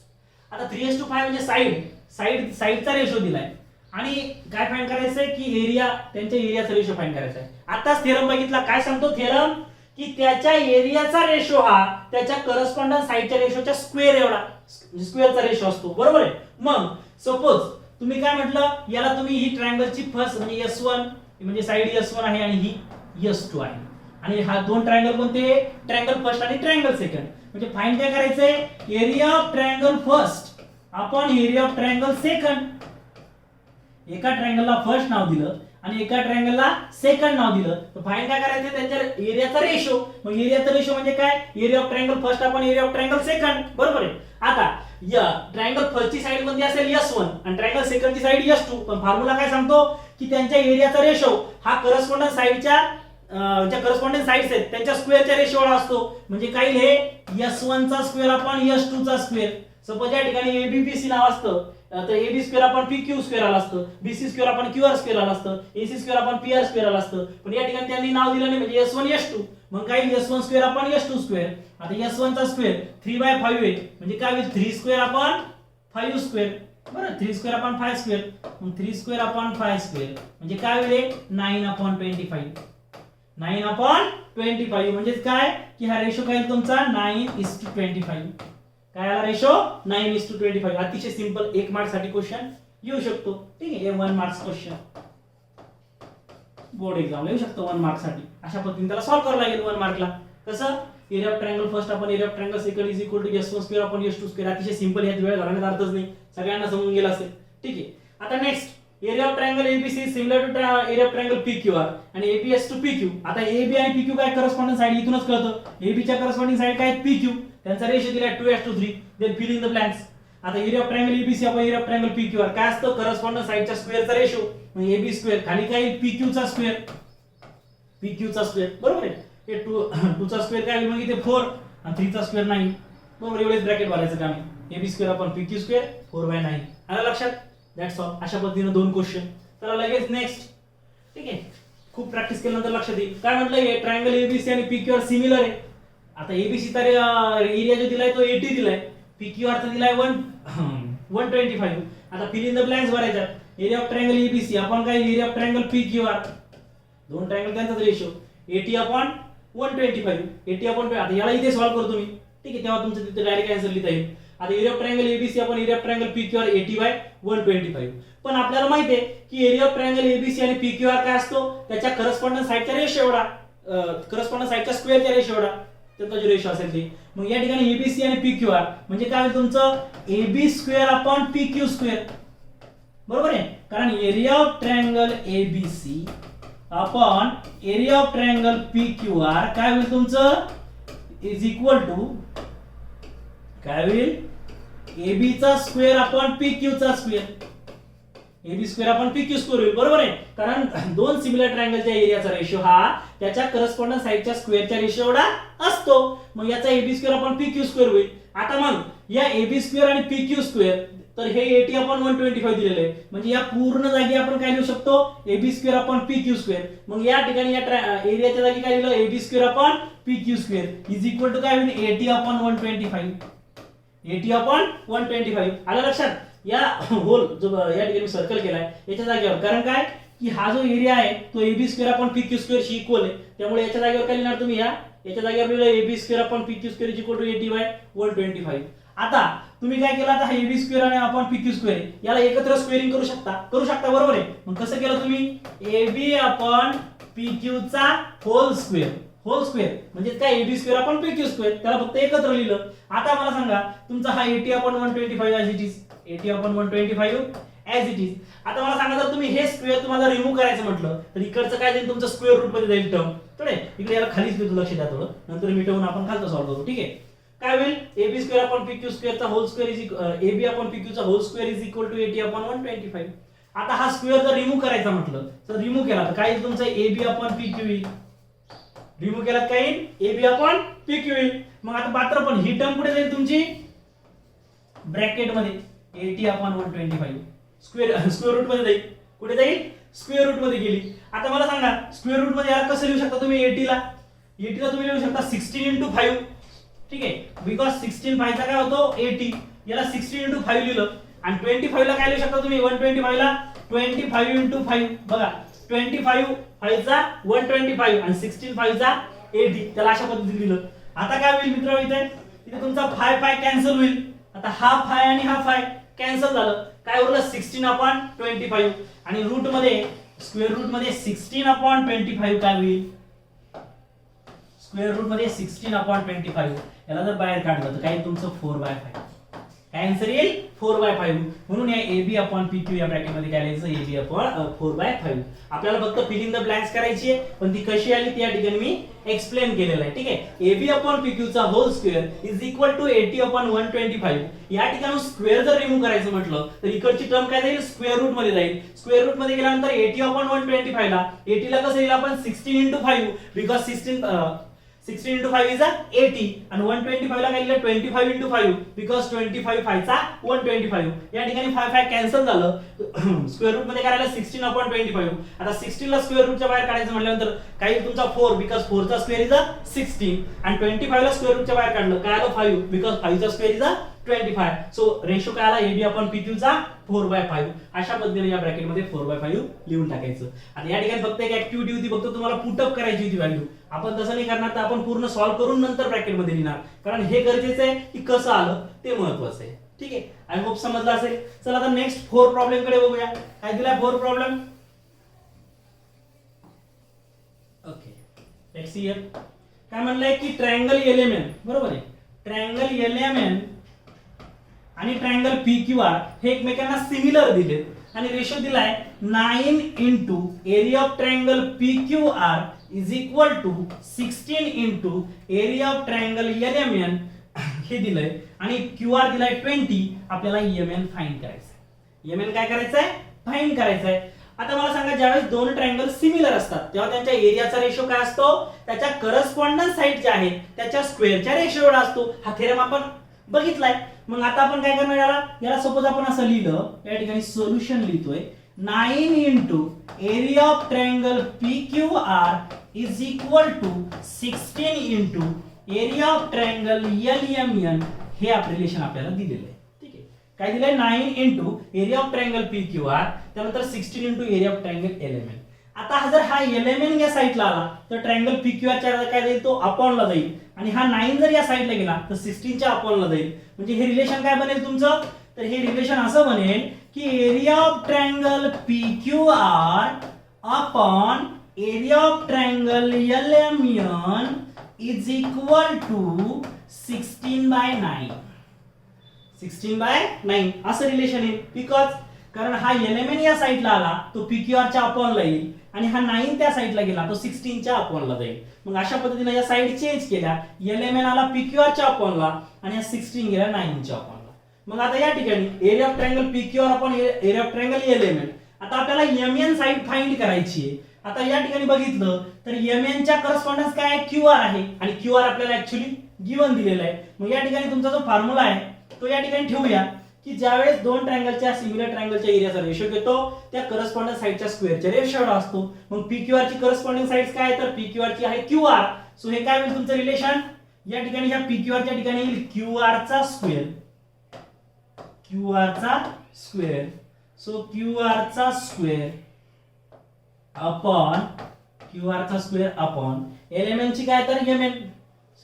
आता 3:5 म्हणजे साइडचा रेशो दिलाय आणि काय फाइंड करायचंय की एरिया त्यांच्या एरियाचा रेशो फाइंड करायचा आहे. आताच थेरम बघितला काय सांगतो थेरम की त्याच्या एरियाचा रेशो हा त्याच्या करस्पॉन्डन्स साइडच्या रेशोच्या स्क्वेअर एवढा स्क्वेअरचा रेशो असतो बरोबर आहे. मग सपोज तुम्ही काय म्हटलं याला तुम्ही ही ट्रायंगलची फर्स्ट म्हणजे S1 म्हणजे साइड S1 आहे आणि ही S2 आहे. आणि हा दोन ट्रायंगल कोणते, ट्रायंगल फर्स्ट आणि ट्रायंगल सेकंड. म्हणजे फाइंड काय करायचंय, area of triangle first upon area of triangle second. एका ट्रायंगलला फर्स्ट नाव दिलं आणि एका ट्रायंगलला सेकंड नाव दिलं, तर फाइंड काय करायचं, त्यांच्या एरियाचा रेशो. मग एरियाचा रेशो म्हणजे काय, area of triangle first upon area of triangle second. बरोबर आहे. आता या ट्रायंगल फर्स्टची साइड कोणती असेल, S1 आणि ट्रायंगल सेकंडची साइड S2. पण फॉर्म्युला काय सांगतो की त्यांच्या एरियाचा रेशो हा करस्पॉन्डंट साइडच्या ज्या करस्पॉन्डिंग साइड्स आहेत त्यांच्या स्क्वेअरच्या रेशोला असतो. म्हणजे काय, हे S1 चा स्क्वेअर अपॉन S2 चा स्क्वेअर. सपोज या ठिकाणी ABBC नाव असतं तर AB square upon PQ square आला असतं, BC square upon QR square आला असतं, AC square upon PR square आला असतं. पण या ठिकाणी त्यांनी नाव दिलं नाही, म्हणजे S1 S2. मग काय, S1 square upon S2 square. आता S1 चा स्क्वेअर 3/5 आहे, म्हणजे काय होईल, 3 स्क्वेअर अपॉन 5 स्क्वेअर. बरं, 3 स्क्वेअर अपॉन 5 स्क्वेअर. मग 3 स्क्वेअर अपॉन 5 स्क्वेअर म्हणजे काय होईल, 9/25. 9/25 म्हणजे काय की हा रेशो काय तुमचा 9:25. काय आला रेशो, 9:25. अतिशय सिंपल, 1 मार्क साठी क्वेश्चन येऊ शकतो. ठीक आहे, 1 मार्क्स क्वेश्चन बोर्ड एक्झामला येऊ शकतो 1 मार्क साठी. अशा पद्धतीने त्याला सॉल्व्ह करावं लागेल 1 मार्कला. कसं, area of triangle first upon area of triangle second is equal to S1 square upon S2 square. अतिशय सिंपल, यात वेळ घालवण्यात अर्थच नाही, सगळ्यांना समजून गेलं असेल. ठीक आहे. आता next, area of triangle ABC similar to area of triangle PQR आणि ABS टू PQ. आता AB आणि PQ काय करस्पॉन्डिंग साइड इथूनच कळतं. AB च्या करस्पॉन्डिंग साइड काय, PQ. त्यांचा रेशो दिलाय 2:3. Then fill in the blanks. आता area of triangle ABC upon area of triangle PQR काय असतं, करस्पॉन्डिंग साइडच्या स्क्वेअरचा रेशो. मग AB स्क्वेअर खाली काय, PQ चा स्क्वेअर. PQ चा स्क्वेअर. बरोबर आहे. हे 2 चा स्क्वेअर काय होईल, मग इथे 4 आणि 3 चा स्क्वेअर 9. बरोबर, एवढेच ब्रॅकेट भरायचं काम आहे. AB square upon PQ square 4/9. आलं लक्षात. That's all. अशा पद्धतीने 2 क्वेश्चन. चला लगेच नेक्स्ट. ठीक आहे, खूप प्रॅक्टिस केल्यानंतर लक्षात येईल. काय म्हटलं, हे ट्रायंगल ABC आणि PQR सिमिलर आहे. आता ABC तर एरिया जो दिलाय तो 80 दिलाय, PQR चा दिलाय 125. आता फिल इन द ब्लँक्स भरायचा. एरिया ऑफ ट्रायंगल ABC आपण काय, एरिया ऑफ ट्रायंगल PQR. दोन ट्रायंगल त्यांचाच रेशो 80 अपॉन 125. 80 अपॉन, आता याला इथे सॉल्व्ह करतो मी. ठीक आहे, तेव्हा तुमचं तिथे डायरेक्ट आन्सर लिहिता येईल. आता area of triangle ABC upon area of triangle PQR 80/125. पण आपल्याला माहिती आहे की एरिया ऑफ ट्रायंगल ABC आणि PQR काय असतो, त्याच्या करस्पॉन्डंट साइडचा रेशो एवढा, करस्पॉन्डंट साइडच्या स्क्वेअरच्या रेशो एवढा, त्याचा जो रेशो असेल ते. मग या ठिकाणी ABC आणि PQR म्हणजे काय होईल तुमचं, AB square upon PQ square. बरोबर आहे, कारण area of triangle ABC upon area of triangle PQR काय होईल तुमचं, इज इक्वल टू काय होईल, AB चा स्क्वेअर अपॉन PQ चा square. AB square upon PQ square होईल. बरोबर आहे, कारण दोन सिमिलर ट्रायंगलच्या एरियाचा रेशो हा त्याच्या करस्पॉन्डंट साइडच्या स्क्वेअरच्या रेशो एवढा असतो. मग याचा AB square upon PQ square होईल. आता मग या AB स्क्वेअर आणि PQ स्क्वेअर, तर हे 80/125 दिलेले आहे. म्हणजे या पूर्ण जागी आपण काय लिहू शकतो, AB square upon PQ square. मग या ठिकाणी या एरियाच्या जागी काय लिहिलं, AB square upon PQ square is equal to काय होईल, 80/125. 80/125 आलं लक्षात. या होल जो या ठिकाणी सर्कल केलाय याच्या जागेवर, कारण काय की हा जो एरिया आहे तो AB square upon PQ square शी इक्वल आहे. त्यामुळे याच्या जागेवर काय लिहिणार तुम्ही, याच्या जागेवर लिहिलं AB square upon PQ square is equal to 80/125. आता तुम्ही काय केलं, आता हा AB स्क्वेअर आणि अपॉन PQ स्क्वेअर याला एकत्र स्क्वेअरिंग करू शकता. बरोबर आहे. मग कसं केलं तुम्ही, AB अपॉन PQ चा होल स्क्वेअर म्हणजे काय, AB square upon PQ square, त्याला फक्त एकत्र लिहिलं. आता मला सांगा तुमचा हा 80/125 as it is, 80/125 as it is. आता मला सांगा जर तुम्ही हे स्क्वेअर तुम्हाला रिमूव्ह करायचं म्हटलं तर इकडचं काय जाईल, तुमचं स्क्वेअर रूट मध्ये जाईल टर्म. थोडे इकडे याला खालीच देतो, लक्ष द्या थोडं, नंतर मिटवून आपण खालचं सॉल्व्ह करू. ठीक आहे, काय होईल, AB स्क्वेअर अपॉन PQ स्क्वेअरचा whole square is AB upon PQ चा whole square is equal to 80/125. आता हा स्क्वेअर जर रिमूव्ह करायचा म्हटलं तर रिमूव्ह केला तर काय येईल तुमचा, AB अपॉन PQ येईल. रिमूव्ह केला काय येईल, AB अपॉन PQ येईल. मग आता मात्र पण ही टर्म कुठे जाईल तुमची, ब्रॅकेट मध्ये 80/125 स्क्वेअर रूट मध्ये जाईल. कुठे जाईल, स्क्वेअर रूट मध्ये गेली. आता मला सांगा स्क्वेअर रूट मध्ये याला कसं लिहू शकता तुम्ही, 80ला तुम्ही लिहू शकता 16/5. ठीक आहे, बिकॉज 16 चा काय होतो 80, याला 16/5 लिहिलं. आणि 25 ला काय लिहू शकता तुम्ही, 125 ला 25/5. बघा 25 5 चा 125 आणि 16 5 चा 80, त्याला अशा पद्धतीने लिहिलं. आता काय होईल मित्र, इथे तुमचा 5 कॅन्सल होईल. आता हा 5 आणि हा 5 कॅन्सल झालं, काय उरलं 16/25. आणि रूट मध्ये स्क्वेअर रूट मध्ये 16/25 काय होईल, स्क्वेअर रूट मध्ये 16/25 याला जर बाहेर काढलं तर काय तुमचं 4/5. काय आन्सर येईल 4/5. म्हणून या AB अपॉन PQ या ब्रॅकेट मध्ये काय लिहायचं AB अपॉन 4/5. आपल्याला फक्त फिल इन द ब्लँक्स करायची आहे, पण ती कशी आली ती या ठिकाणी मी एक्सप्लेन केलेलं आहे. ठीक आहे. AB अपॉन PQ चा whole square is equal to 80/125. या ठिकाणी स्क्वेअर जर रिमूव्ह करायचं म्हटलं तर इकडची टर्म काय जाईल स्क्वेअर रूट मध्ये जाईल. स्क्वेअर रूट मध्ये गेल्यानंतर 80/125 ला 80 ला कसं येईल आपण 16 × 5 बिकॉज 16 × 5 is 80 आणि 125 ला काय लिहिलं 25 × 5 बिकॉज 25 5 चा 125. या ठिकाणी 5 कॅन्सल झालं. स्क्वेअर रूट मध्ये करायला 16/25. आता 16 ला स्क्वेअर रूटच्या बाहेर काढायचं म्हटल्यानंतर काय येईल तुमचा 4 बिकॉज 4 चा स्क्वेअर इज 16 आणि 25 ला स्क्वेअर रूटच्या बाहेर काढलं काय आलं 5 बिकॉज 5 चा स्क्वेअर इज 25. सो रेशो काय आला AB अपॉन PQ चा 4/5. अशा पद्धतीने या ब्रॅकेट मध्ये 4/5 लिहून टाकायचं. आता या ठिकाणी फक्त एक ऍक्टिव्हिटी होती, फक्त तुम्हाला पुट अप करायची होती व्हॅल्यू. आपण तसं नाही करणार, तर आपण पूर्ण सॉल्व्ह करून नंतर ब्रॅकेट मध्ये लिहिणार, कारण हे गरजेचं आहे की कसं आलं ते महत्त्वाचं आहे. ठीक आहे. आय होप समजलं असेल. चला आता नेक्स्ट 4 प्रॉब्लेम कडे बघूया. काय दिलाय 4 problem. Okay let's see here. काय म्हणलंय की ट्रायंगल LMN बरोबर आहे. ट्रायंगल LMN आणि ट्रायंगल PQR हे एकमेकांना सिमिलर दिलेत आणि रेशो दिलाय 9 * area of triangle PQR is equal to 16 * area of triangle LMN हे दिलंय आणि QR दिलाय 20. आपल्याला MN फाइंड करायचंय. MN काय करायचंय फाइंड करायचंय. आता मला सांगा ज्यावेळेस दोन ट्रायंगल सिमिलर असतात तेव्हा त्यांच्या एरियाचा रेशो काय असतो त्याच्या करस्पॉन्डन्स साइड ज्या आहेत त्याच्या स्क्वेअरच्या रेशो एवढा असतो. हा थेरम आपण बघितलाय. मग आता आपण काय करणार याला सपोज आपण असं लिहिलं, या ठिकाणी सोल्युशन लिहितोय 9 * area of triangle PQR is equal to 16 * area of triangle LMN. हे आप रिलेशन आपल्याला दिलेलं आहे. ठीक आहे. काय दिलंय 9 * एरिया ऑफ ट्रायंगल PQR त्यानंतर 16 * एरिया ऑफ ट्रायंगल LMN. आता जर हा LMN या साइडला आला तर ट्रायंगल PQR च्या काय जाईल तो अपॉनला जाईल आणि हा 9 जर या साइडला गेला तर 16 च्या अपॉनला जाईल. म्हणजे हे रिलेशन काय बनेल तुमचं, तर हे रिलेशन असं बनेल की area of triangle PQR upon area of triangle LMN is equal to 16/9. 16/9 असं रिलेशन आहे. बिकॉज कारण हा LMN या साइडला आला तो PQR च्या अपॉनला येईल आणि हा 9 त्या साइडला गेला तो 16 च्या अपॉनला जाईल. मग अशा पद्धतीने या साइड चेंज केल्या. LMN आला PQR च्या अपॉनला आणि हा 16 गेला 9 च्या अपॉनला. मग आता या ठिकाणी area of triangle PQR upon area of triangle LMN. आता आपल्याला MN साइड फाइंड करायची आहे. आता या ठिकाणी बघितलं तर MN च्या करस्पॉन्डन्स काय आहे QR आहे आणि QR आपल्याला ऍक्च्युअली गिवन दिलेला आहे. मग या ठिकाणी तुमचा जो फॉर्म्युला आहे तो या ठिकाणी ठेवूया की ज्यावेळेस दोन ट्रायंगलच्या सिमिलर ट्रायंगलच्या एरियाचा रेशो घेतो त्या करस्पॉन्डन्स साइडच्या स्क्वेअरच्या रेशो एवढा असतो. मग PQR ची करस्पॉन्डिंग साइड्स काय आहे तर PQR ची आहे QR. सो हे काय होईल तुमचं रिलेशन या ठिकाणी ह्या PQR च्या ठिकाणी येईल QR चा स्क्वेअर. QR चा स्क्वेअर. सो QR चा स्क्वेअर अपॉन QR चा स्क्वेअर अपॉन LMN ची काय तर MN.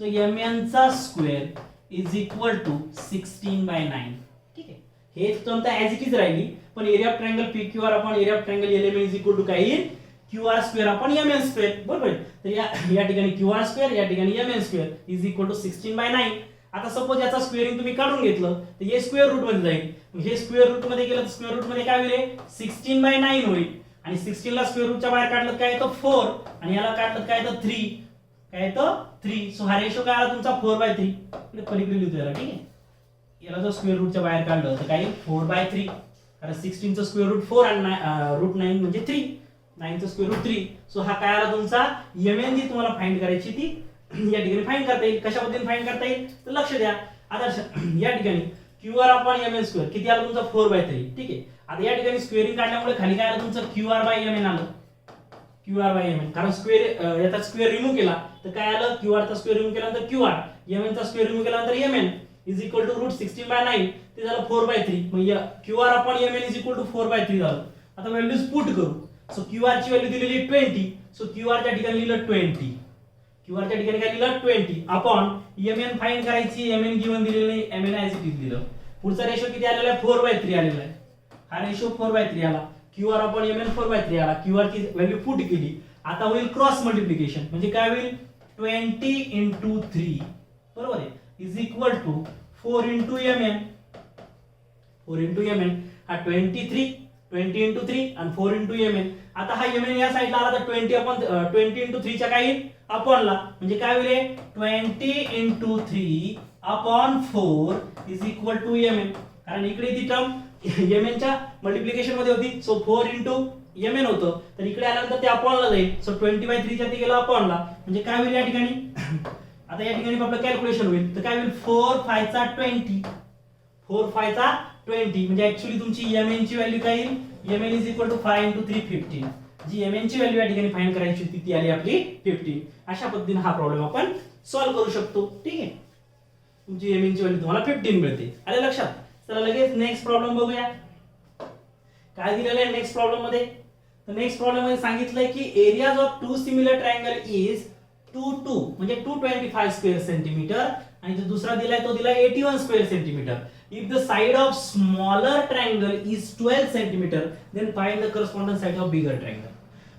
सो MN चा स्क्वेअर इज इक्वल टू 16/9. ठीक आहे. हे टर्म तर ऍज इट इज राहिली, पण area of triangle PQR upon area of triangle LMN is equal to काय येईल QR square upon MN square. बरोबर. तर या ठिकाणी QR स्क्वेअर या ठिकाणी MN square is equal to 16/9. आता सपोज याचा स्क्वेअरिंग तुम्ही काढून घेतलं तर हे स्क्वेअर रूट मध्ये जाईल. हे स्क्वेअर रूट मध्ये गेलं तर स्क्वेअर रूट मध्ये काय होईल 16/9 होईल आणि 16 ला स्क्वेअर रूटच्या बाहेर काढलं काय येतं 4 आणि याला काढलं काय येतं 3. काय येतं 3. सो हा रेशो काय आला तुमचा 4/3. इकडे पलीकडे लिहितो याला. ठीक आहे. याला जर स्क्वेअर रूटच्या बाहेर काढलं तर काय 4/3. कारण 16 चं स्क्वेअर रूट 4 आणि रूट 9 म्हणजे 3. 9 चं स्क्वेअर रूट 3. सो हा काय आला तुमचा MN जी तुम्हाला फाइंड करायची ती या ठिकाणी फाइंड करता येईल. कशा पद्धतीने फाइंड करता येईल तर लक्ष द्या. आता या ठिकाणी QR अपॉन MN स्क्वेअर किती आलं तुमचा 4/3. ठीक आहे. आता या ठिकाणी स्क्वेअरिंग काढल्यामुळे खाली काय आलं तुमचं QR/MN आलं. QR/MN कारण स्क्वेअर याचा स्क्वेअर रिमूव्ह केला तर काय आलं QR चा स्क्वेअर रिमूव्ह केल्यानंतर QR, MN चा स्क्वेअर रिमूव्ह केल्यानंतर MN is equal to root 16/9. ते झालं 4/3. मग QR अपॉन MN इज इक्वल टू 4/3 झालं. आता व्हॅल्यूज पुट करू. सो QR ची व्हॅल्यू दिलेली 20. सो QR च्या ठिकाणी लिहिलं 20. QR च्या ठिकाणी काय लिहिलं 20 अपॉन MN फाइंड करायची. MN गिवन दिलेलं नाही, MN ऍज इट इज दिलं. पुढचा रेशो किती आलेला आहे 4/3 आलेला आहे. हा रेशो 4/3 आला. QR अपॉन MN 4/3 आला. QR ची व्हॅल्यू पुट केली. आता होईल क्रॉस मल्टिप्लिकेशन. म्हणजे काय होईल 20 into 3 बरोबर आहे is equal to 4 into mn 4 into mn हा 23 20 into 3 आणि 4 into mn आता हा mn या साइडला आला तर 20 into 3 च्या काय अपॉन ला म्हणजे काय होईल 20 into 3 upon 4 is equal to mn कारण इकडे ती टर्म mn च्या मल्टिप्लिकेशन मध्ये होती सो 4 into mn होतं तर इकडे आल्यानंतर ते अपॉन ला जाईल सो 20/3 च्या ते गेला अपॉन ला म्हणजे काय होईल या ठिकाणी आता या ठिकाणी आपलं कॅल्क्युलेशन होईल तर काय होईल 4 5 चा 20 4 5 चा 20 म्हणजे ऍक्च्युअली तुमची mn ची व्हॅल्यू काय येईल mn is equal to 5 into 3 15 जी mn ची व्हॅल्यू या ठिकाणी फाइंड करायची होती ती आली आपली 15 अशा पद्धतीने हा प्रॉब्लेम आपण सॉल्व्ह करू शकतो ठीक आहे तुमची mn ची व्हॅल्यू तुम्हाला 15 मिळते आले लक्षात चला लगेच नेक्स्ट प्रॉब्लेम बघूया काय दिलेलं आहे नेक्स्ट प्रॉब्लेम मध्ये तर नेक्स्ट प्रॉब्लेम मध्ये सांगितलंय की areas of two similar triangle is 2 म्हणजे 225 स्क्वेअर सेंटीमीटर आणि जो दुसरा दिलाय तो दिलाय 81 square centimetre if the side of smaller triangle is 12 centimetre then find the corresponding side of bigger triangle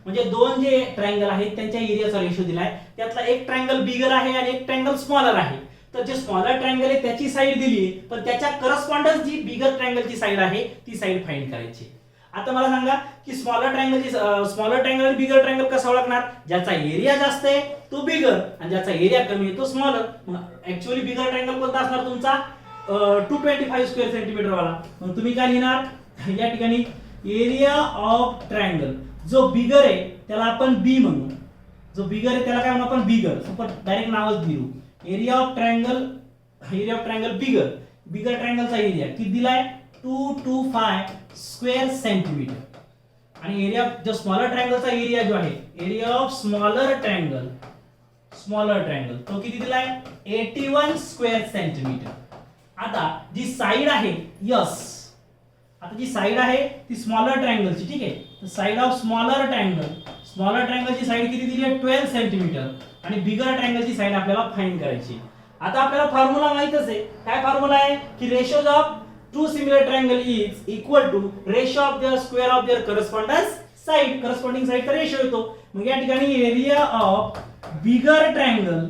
म्हणजे दोन जे ट्रायंगल आहेत त्यांच्या एरियाचा रेशो दिलाय त्यातला एक ट्रायंगल बिगर आहे आणि एक ट्रायंगल स्मॉलर आहे तर जे स्मॉलर ट्रायंगल आहे त्याची साइड दिली पण त्याच्या करस्पॉन्डन्स जी बिगर ट्रायंगलची साइड आहे ती साइड फाइंड करायची आता मला सांगा की स्मॉलर ट्रायंगल आणि बिगर ट्रायंगल कसा ओळखणार ज्याचा एरिया जास्त आहे तो बिगर आणि ज्याचा एरिया कमी आहे तो स्मॉलर ऍक्च्युअली बिगर ट्रायंगल कोणता असणार तुमचा 225 स्क्वेअर सेंटीमीटर वाला मग तुम्ही काय लिहिणार या ठिकाणी एरिया ऑफ ट्रायंगल जो बिगर आहे त्याला आपण बी म्हणू जो बिगर आहे त्याला काय म्हणू आपण बिगर सुपर डायरेक्ट नावच देऊ एरिया ऑफ ट्रायंगल बिगर ट्रायंगलचा एरिया किती दिलाय 225 स्क्वेअर सेंटीमीटर आणि एरिया जो स्मॉलर ट्रायंगलचा एरिया जो आहे एरिया ऑफ स्मॉलर ट्रायंगल तो किती दिलाय 81 स्क्वेअर सेंटीमीटर आता जी साइड आहे यस आता जी साइड आहे ती स्मॉलर ट्रायंगलची ठीक आहे तर साइड ऑफ स्मॉलर ट्रायंगलची साइड किती दिली आहे 12 सेंटीमीटर आणि बिगर ट्रायंगलची साइड आपल्याला फाइंड करायची आता आपल्याला फॉर्म्युला माहितच आहे काय फॉर्म्युला आहे की ratios of two similar triangle is equal to ratio of their square of their corresponding side चा रेशो येतो मग या ठिकाणी एरिया ऑफ बिगर ट्रायंगल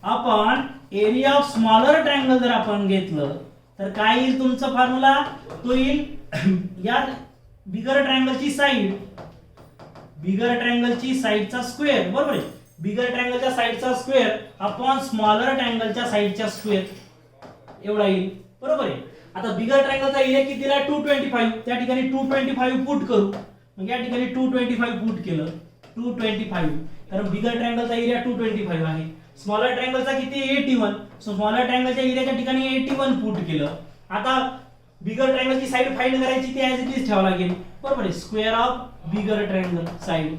आपण एरिया ऑफ स्मॉलर ट्रायंगल जर आपण घेतलं तर काय येईल तुमचा फॉर्म्युला तो येईल या बिगर ट्रायंगलची साइडचा स्क्वेअर बरोबर आहे बिगर ट्रायंगलच्या साइडचा स्क्वेअर अपॉन स्मॉलर ट्रायंगलच्या साइडच्या स्क्वेअर एवढा येईल बरोबर आहे आता बिगर ट्रायंगलचा एरिया किती दिला 225 त्या ठिकाणी 225 पुट करू मग या ठिकाणी 225 पुट केलं 225 कारण बिगर ट्रायंगलचा एरिया 225 आहे स्मॉलर ट्रायंगलचा किती 81 सो स्मॉलर ट्रायंगलच्या एरियाच्या ठिकाणी 81 पुट केलं आता बिगर ट्रायंगलची साइड फाइंड करायची ती ऍज इट इज ठेवावी लागेल बरोबर आहे square of bigger triangle side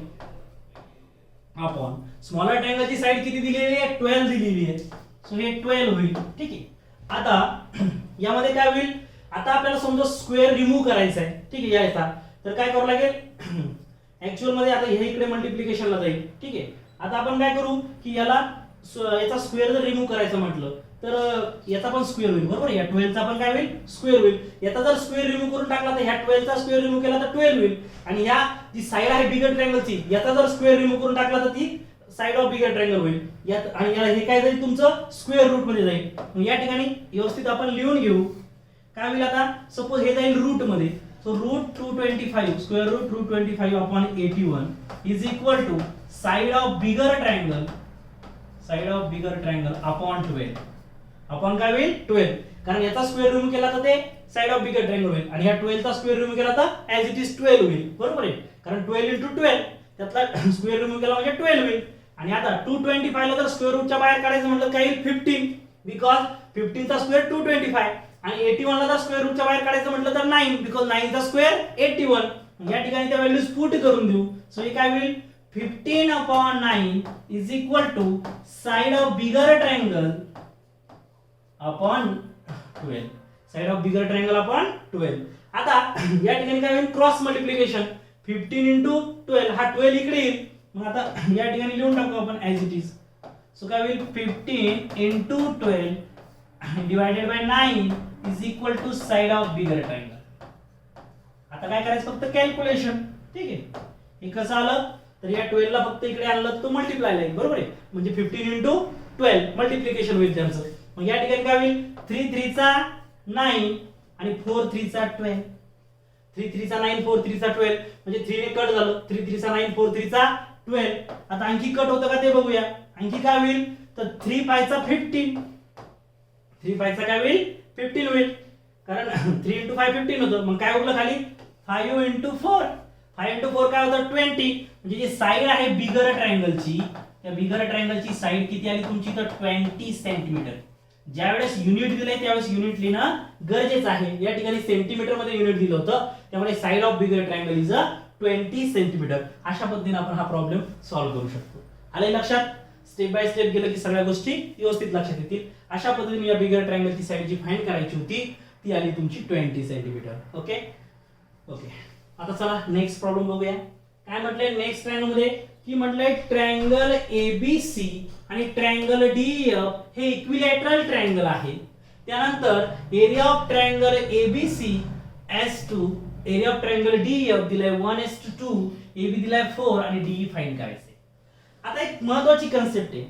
upon smaller ट्रायंगलची साइड किती दिलेली आहे 12 दिलेली आहे सो हे 12 होईल ठीक आहे आता यामध्ये काय होईल आता आपल्याला समजा स्क्वेअर रिमूव्ह करायचा आहे ठीक आहे याचा तर काय करावं लागेल ऍक्च्युअल मध्ये आता हे इकडे मल्टिप्लिकेशनला जाईल ठीक आहे आता आपण काय करू की याचा स्क्वेअर जर रिमूव्ह करायचं म्हटलं तर याचा पण स्क्वेअर होईल बरोबर या 12 चा पण काय होईल स्क्वेअर होईल याचा जर स्क्वेअर रिमूव्ह करून टाकला तर ह्या 12 चा स्क्वेअर रिमूव्ह केला तर 12 होईल आणि या जी साइड आहे बिगर ट्रायंगलची याचा जर स्क्वेअर रिमूव्ह करून टाकला तर ती साइड ऑफ बिगर ट्रायंगल होईल यात आणि हे काय जाईल तुमचं स्क्वेअर रूट मध्ये जाईल मग या ठिकाणी व्यवस्थित आपण लिहून घेऊ काय होईल आता सपोज हे जाईल रूट मध्ये so root 225 square root 225 upon 81 is equal to side of bigger triangle upon 12 upon काय होईल 12 कारण याचा स्क्वेअर रिमूव्ह केला तर ते साइड ऑफ बिगर ट्रायंगल होईल आणि या 12 चा स्क्वेअर रिमूव्ह केला तर ऍज इट इज 12 होईल बरोबर आहे कारण 12 into 12 त्यातला स्क्वेअर रिमूव्ह केला म्हणजे 12 होईल आणि आता 225 ला जर स्क्वेअर रूटच्या बाहेर काढायचं म्हटलं काय येईल 15 बिकॉज 15 चा स्क्वेअर 225 आणि 81 ला जर स्क्वेअर रूटच्या बाहेर काढायचं म्हटलं तर 9 बिकॉज 9 चा स्क्वेअर 81 या ठिकाणी त्या व्हॅल्यूज पुट करून देऊ सो हे काय होईल 15 upon 9 is equal to side of bigger triangle upon 12 side of bigger triangle upon 12 आता या ठिकाणी काय होईल क्रॉस मल्टिप्लिकेशन 15 into 12 हा 12 इकडे येईल मग आता या ठिकाणी लिहून टाकू आपण ऍज इट इज सो काय होईल 15 into 12 divided by 9 is equal to side of bigger triangle आता काय करायचं फक्त कॅल्क्युलेशन. ठीक आहे, हे कसं आलं तर या 12 ला फक्त इकडे आणलं तो मल्टिप्लाय लाईन, बरोबर आहे. म्हणजे 15 into 12 मल्टिप्लिकेशन होईल त्यांचं. मग या ठिकाणी काय होईल 3 3 चा 9 आणि 4 3 चा 12. 3 3 चा 9 4 3 चा 12 म्हणजे 3 ने कट झालं. 3 3 चा 9 4 3 चा 12. आता आणखी कट होतं का ते बघूया. आणखी काय होईल तर 3 5 चा 15. 3 5 चा काय होईल 15 होईल, कारण 3 into 5 15 होतं. मग काय उरलं खाली 5 into 4. 5 into 4 काय होतं 20. म्हणजे जी साइड आहे बिगर ट्रायंगलची, त्या बिगर ट्रायंगलची साइड किती आली तुमची तर 20 सेंटीमीटर. ज्यावेळेस युनिट दिलंय त्यावेळेस युनिट लिहिणं गरजेचं आहे. या ठिकाणी सेंटीमीटर मध्ये युनिट दिलं होतं, त्यामुळे side of bigger triangle is 20 centimetre. अशा पद्धतीने आपण हा प्रॉब्लेम सॉल्व्ह करू शकतो. आले लक्षात? स्टेप बाय स्टेप गेलं की सगळ्या गोष्टी व्यवस्थित लक्षात येतील. अशा पद्धतीने या बिगर ट्रायंगलची साइड जी फाइंड करायची होती ती आली तुमची 20 सेंटीमीटर. ओके ओके, आता चला नेक्स्ट प्रॉब्लेम बघूया. काय म्हटलंय नेक्स्ट ट्रायंगल मध्ये की म्हटलंय ट्रायंगल एबीसी आणि ट्रायंगल डीएफ हे इक्विलॅटरल ट्रायंगल आहे. त्यानंतर area of triangle ABC S2, area of triangle DF दिलाय 1:2, एबी दिलाय 4 आणि डीई फाइंड करायचे. आता एक महत्त्वाची कन्सेप्ट आहे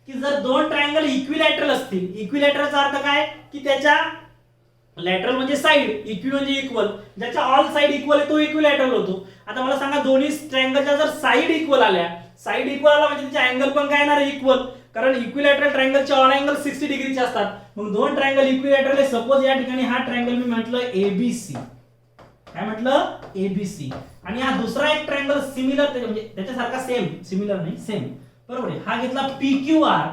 की जर दोन ट्रायंगल इक्विलॅटरल असतील, इक्विलॅटरलचा अर्थ काय की त्याच्या लॅटरल म्हणजे साइड, इक्वी म्हणजे इक्वल, ज्याच्या ऑल साइड इक्वल आहे तो इक्विलॅटरल होतो. आता मला सांगा दोन्ही ट्रायंगलच्या जर साइड इक्वल आल्या, साइड इक्वल आला म्हणजे त्याचे अँगल पण काय येणार इक्वल, कारण इक्विलॅटरल ट्रायंगलचे ऑल अँगल 60 डिग्रीचे असतात. मग दोन ट्रायंगल इक्विलॅटरल आहे. सपोज या ठिकाणी हा ट्रायंगल मी म्हटलं एबीसी, काय म्हटलं एबीसी, आणि हा दुसरा एक ट्रायंगल सिमिलर म्हणजे त्याच्यासारखा सेम, सिमिलर नाही सेम, बरोबर आहे, हा घेतला पीक्यूआर.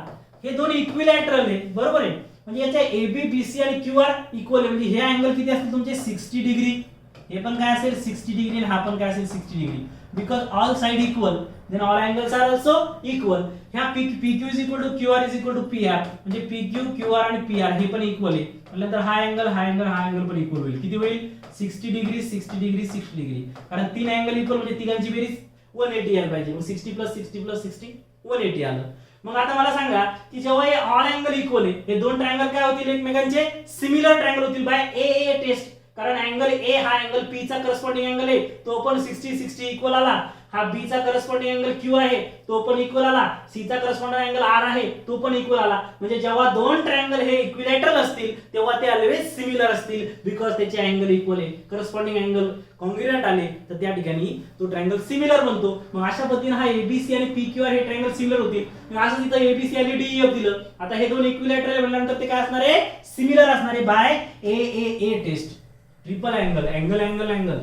हे दोन इक्विलॅटरल आहे, बरोबर आहे. म्हणजे याच्या एबी बीसी आणि क्यूआर इक्वल आहे. म्हणजे हे अँगल किती असतील तुमचे 60 डिग्री, हे पण काय असेल 60 डिग्री आणि हा पण काय असेल 60 degree. Because all side equal then all angles are also equal. ह्या PQ is equal to QR is equal to PR, म्हणजे PQ QR आणि PR हे पण इक्वल आहे. म्हटल्यानंतर हा अँगल पण इक्वल होईल. किती होईल 60 डिग्री 60 डिग्री 60 डिग्री, कारण तीन अँगल इक्वल म्हणजे तिघांची बेरीज 180 यायला पाहिजे. मग 60 + 60 + 60 180 आलं. मग आता मला सांगा की जेव्हा हे ऑल अँगल इक्वल आहे, हे दोन ट्रायंगल काय होतील एकमेकांचे सिमिलर ट्रायंगल होतील बाय ए टेस्ट. कारण अँगल ए हा अँगल पी चा करस्पॉन्डिंग अँगल आहे, तो पण 60 60 इक्वल आला. हा बी चा करस्पॉन्डिंग अँगल क्यू आहे, तो पण इक्वल आला. सी चा करस्पॉन्डिंग अँगल आर आहे, तो पण इक्वल आला. म्हणजे जेव्हा दोन ट्रायंगल हे इक्विलॅटरल असतील तेव्हा ते ऑलवेज सिमिलर असतील, बिकॉज त्याचे अँगल इक्वल आहे. करस्पॉन्डिंग अँगल कॉन्ग्रुएंट आले तर त्या ठिकाणी तो ट्रायंगल सिमिलर बनतो. मग अशा पद्धतीने हा एबीसी आणि पीक्यूआर हे ट्रायंगल सिमिलर होतील. मग असं तिथं एबीसी आणि डीईएफ दिलं. आता हे दोन इक्विलॅटरल म्हटल्यानंतर ते काय असणार आहे सिमिलर असणार आहे bye A taste. Triple angle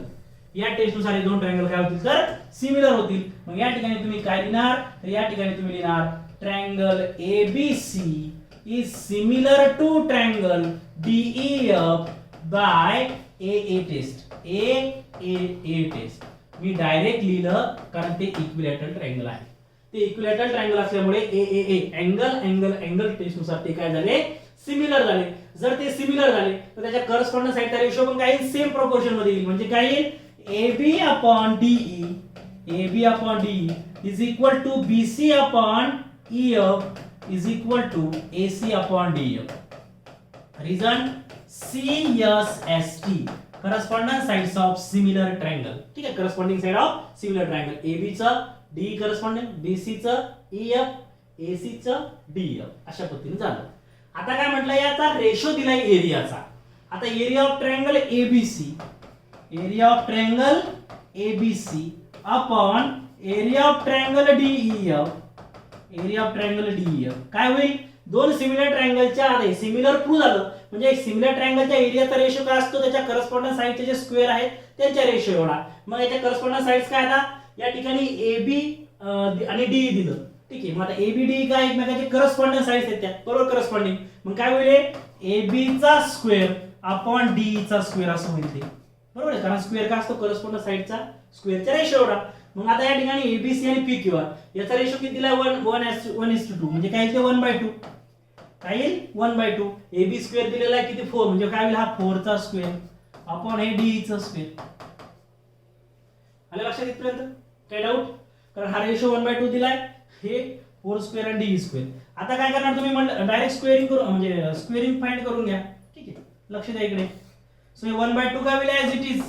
या टेस्ट नुसार हे दोन ट्रायंगल काय होतील तर सिमिलर होतील. मग या ठिकाणी तुम्ही काय लिहिणार तर या ठिकाणी तुम्ही लिहिणार triangle ABC is similar to triangle DEF by A test. A test मी डायरेक्ट लिहिलं कारण ते इक्विलॅटरल ट्रायंगल आहे. ते इक्विलॅटरल ट्रायंगल असल्यामुळे ए अँगल टेस्ट नुसार ते काय झाले सिमिलर झाले. जर ते सिमिलर झाले तर त्याच्या करस्पॉन्डंट साइडचा रेशो पण काय सेम प्रोपोर्शन मध्ये येईल. म्हणजे काय येईल AB upon DE is equal to BC upon EF is equal to AC upon DF. Reason CSST, corresponding sides of similar triangle. ठीक आहे, corresponding side of similar triangle. AB चं DE corresponding, BC चं EF, AC चं DF अशा पद्धतीने झालं. आता काय म्हटलं याचा रेशो दिलाय एरियाचा. आता area of triangle ABC, area of triangle ABC upon area of triangle DEF, area of triangle DEF काय होईल दोन सिमिलर ट्रायंगलच्या आधी सिमिलर प्रूव्ह झालं. म्हणजे एक सिमिलर ट्रायंगलच्या एरियाचा रेशो काय असतो त्याच्या करस्पॉन्डंट साइडचे जे स्क्वेअर आहेत त्यांच्या रेशो एवढा. मग याच्या करस्पॉन्डंट साइड्स काय आता या ठिकाणी AB आणि DE दिलं. ठीक आहे, मग आता AB DE काय एकमेकांचे करस्पॉन्डंट साइड्स आहेत त्या बरोबर करस्पॉन्डिंग. मग काय होईल AB चा स्क्वेअर अपॉन DE चा स्क्वेअर असं होईल ते बरोबर आहे, कारण स्क्वेअर काय असतो करस्पॉन्डंट साइडचा स्क्वेअरचा रेशो एवढा. मग आता या ठिकाणी एबीसी आणि पीक्यूआर याचा रेशो किती दिलाय 1:2 म्हणजे काय येईल 1/2. काय येईल 1/2. एबी स्क्वेअर दिलेला आहे किती 4 म्हणजे काय होईल हा 4 चा स्क्वेअर अपॉन हे डीई चा स्क्वेअर. आलं लक्षात इथपर्यंत काय डाऊट? कारण हा रेशो 1/2 दिलाय, हे 4 स्क्वेअर आणि डीई स्क्वेअर. आता काय करणार तुम्ही म्हणलं डायरेक्ट स्क्वेअरिंग करू म्हणजे स्क्वेअरिंग फाइंड करून घ्या. ठीक आहे, लक्ष द्या इकडे. सो 1/2 काय होईल ऍज इट इज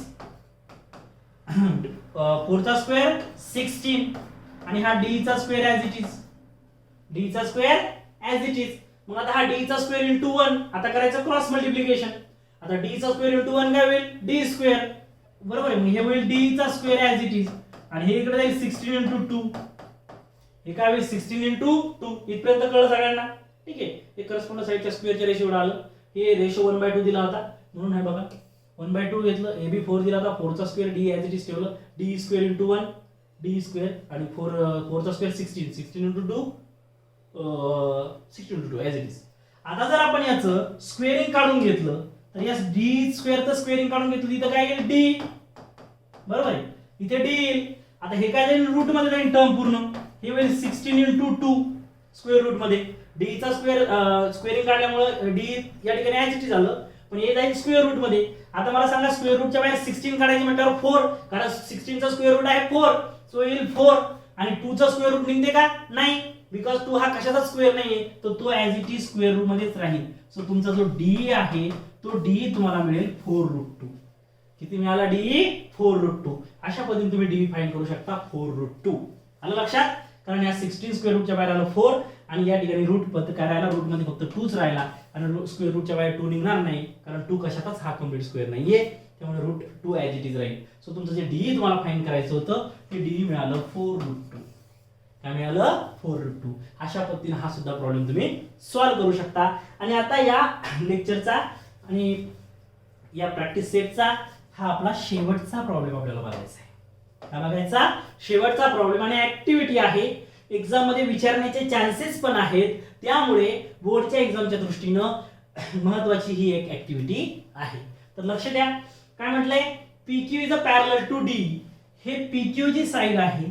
4 चा स्क्वेअर 16 आणि हा d चा square as it is, d चा स्क्वेअर ॲज इट इज. मग आता हा d चा स्क्वेअर इंटू 1 आता करायचं क्रॉस मल्टिप्लिकेशन. आता d चा स्क्वेअर इंटू 1 काय होईल d स्क्वेअर, बरोबर आहे. मग हे होईल d चा स्क्वेअर ॲज इट इज आणि हे इकडे जाईल 16 इंटू 2, हे काय होईल 16 इंटू 2. इथपर्यंत कळलं सगळ्यांना, ठीक आहे. हे करस्पॉन्डंट साईडच्या स्क्वेअरच्या रेशो एवढं आलं. हे रेशो 1/2 दिला होता म्हणून हे बघा 1/2 घेतलं. ab 4 दिला होता, 4 चा square d as it is ठेवलं, d square into 1 d square आणि 4 चा square 16 into 2 16 into 2 as it is. आता जर आपण याचं स्क्वेअरिंग काढून घेतलं तर या d स्क्वेअरचं स्क्वेअरिंग काढून घेतलं इथं काय येईल d, बरोबर आहे. इथे d येईल. आता हे काय जाईल रूट मध्ये जाईल टर्म पूर्ण, हे होईल 16 इंटू 2 स्क्वेअर रूट मध्ये. d चा स्क्वेअर स्क्वेअरिंग काढल्यामुळे d या ठिकाणी ॲज इट इज झालं, पण हे जाईल स्क्वेअर रूट मध्ये. आता मला सांगा स्क्वेअर रूटच्या बाहेर 16 काढायची म्हटल्यावर 4, कारण 16 चा स्क्वेअर रूट आहे 4, सो येईल 4 आणि 2 चा स्क्वेअर रूट निघते का नाही, बिकॉज 2 हा कशाचा स्क्वेअर नाहीये, तर तो as it is square root मध्येच राहील. सो तुमचा जो d आहे तो d तुम्हाला मिळेल 4√2. किती मिळाला d 4√2. अशा पद्धतीने तुम्ही d फाइंड करू शकता 4√2. आलं लक्षात, कारण या 16 स्क्वेअर रूटच्या बाहेर आलं 4 आणि या ठिकाणी रूट पद करायला रूट मध्ये फक्त 2च राहिला आणि स्क्वेअर रूटच्या बाहेर 2 निघणार नाही, कारण 2 कशातच हा कंप्लीट स्क्वेअर नाहीये, त्यामुळे रूट 2 ॲज इट इज राहील. सो तुमचं जे d तुम्हाला फाइंड करायचं होतं ते d मिळालं 4√2. काय मिळालं 4√2. अशा पद्धतीने हा सुद्धा प्रॉब्लेम तुम्ही सॉल्व्ह करू शकता. आणि आता या लेक्चरचा आणि या प्रॅक्टिस सेटचा हा आपला शेवटचा प्रॉब्लेम आपल्याला बघायचा आहे. काय बघायचा? शेवटचा प्रॉब्लेम आणि ऍक्टिव्हिटी आहे. एक्झाम मध्ये विचारण्याचे चान्सेस पण आहेत, त्यामुळे बोर्डच्या एक्झामच्या दृष्टीनं महत्त्वाची ही एक ऍक्टिव्हिटी आहे. तर लक्ष द्या, काय म्हटलंय, PQ is a parallel to D. हे PQ ची साइड आहे